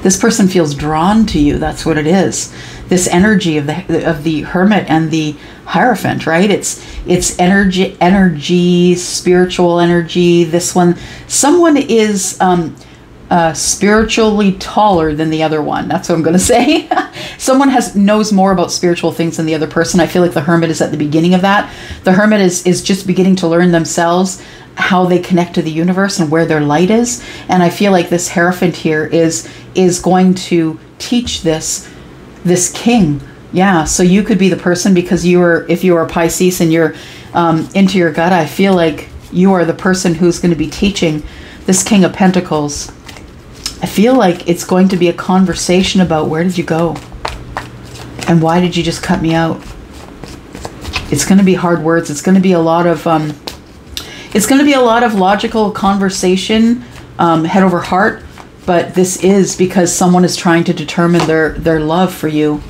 This person feels drawn to you. That's what it is. This energy of the Hermit and the Hierophant, right? It's energy, spiritual energy. This one, someone is spiritually taller than the other one. That's what I'm going to say. Someone knows more about spiritual things than the other person. I feel like the Hermit is at the beginning of that. The Hermit is just beginning to learn themselves. how they connect to the universe and where their light is. And I feel like this Hierophant here is going to teach this king. Yeah, so you could be the person, because if you are Pisces and you're into your gut, I feel like you are the person who's going to be teaching this King of Pentacles. I feel like it's going to be a conversation about, where did you go? And why did you just cut me out? It's going to be hard words. It's going to be a lot of logical conversation, head over heart. But this is because someone is trying to determine their love for you.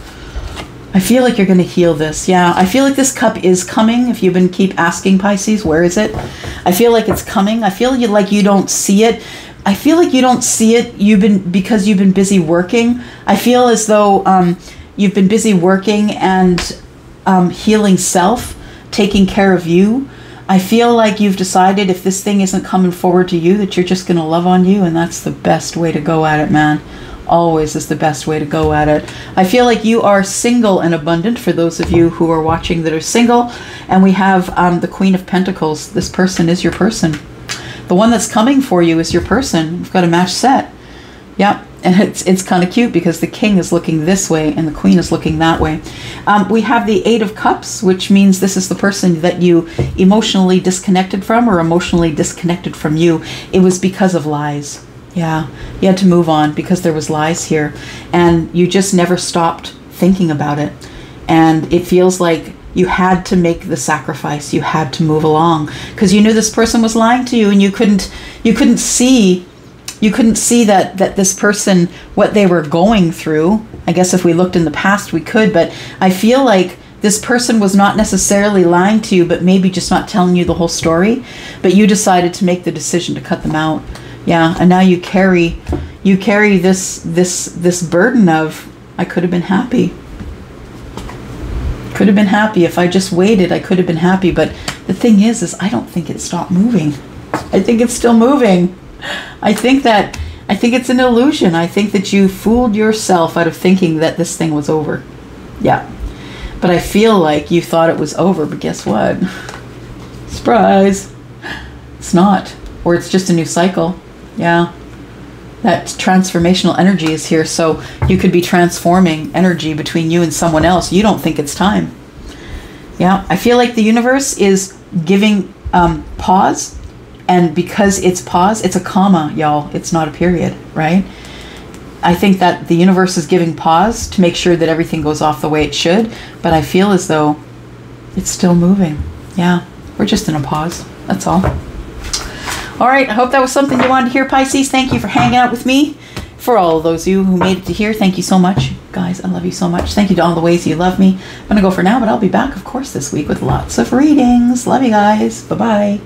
I feel like you're going to heal this. Yeah, I feel like this cup is coming. If you've been keep asking, Pisces, where is it? I feel like it's coming. I feel like you don't see it. I feel like you don't see it. Because you've been busy working. I feel as though you've been busy working and healing self, taking care of you. I feel like you've decided, if this thing isn't coming forward to you, that you're just going to love on you, and that's the best way to go at it, man. Always is the best way to go at it. I feel like you are single and abundant, for those of you who are watching that are single. And we have the Queen of Pentacles. This person is your person. The one that's coming for you is your person. You've got a match set. Yep. And it's kind of cute, because the King is looking this way and the Queen is looking that way. We have the Eight of Cups, which means this is the person that you emotionally disconnected from, or emotionally disconnected from you. It was because of lies. Yeah, you had to move on because there was lies here, and you just never stopped thinking about it. And it feels like you had to make the sacrifice. You had to move along because you knew this person was lying to you, and you couldn't see that this person, what they were going through. I guess if we looked in the past, we could, but I feel like this person was not necessarily lying to you, but maybe just not telling you the whole story. But you decided to make the decision to cut them out. Yeah, and now you carry this burden of, I could have been happy. Could have been happy if I just waited. I could have been happy, but the thing is I don't think it stopped moving. I think it's still moving. I think it's an illusion. I think that you fooled yourself out of thinking that this thing was over. Yeah. But I feel like you thought it was over, but guess what? Surprise. It's not. Or it's just a new cycle. Yeah. That transformational energy is here, so you could be transforming energy between you and someone else. You don't think it's time. Yeah. I feel like the universe is giving pause. And because it's pause, it's a comma, y'all. It's not a period, right? I think that the universe is giving pause to make sure that everything goes off the way it should. But I feel as though it's still moving. Yeah, we're just in a pause. That's all. All right, I hope that was something you wanted to hear, Pisces. Thank you for hanging out with me. For all of those of you who made it to here, thank you so much. Guys, I love you so much. Thank you to all the ways you love me. I'm going to go for now, but I'll be back, of course, this week with lots of readings. Love you guys. Bye-bye.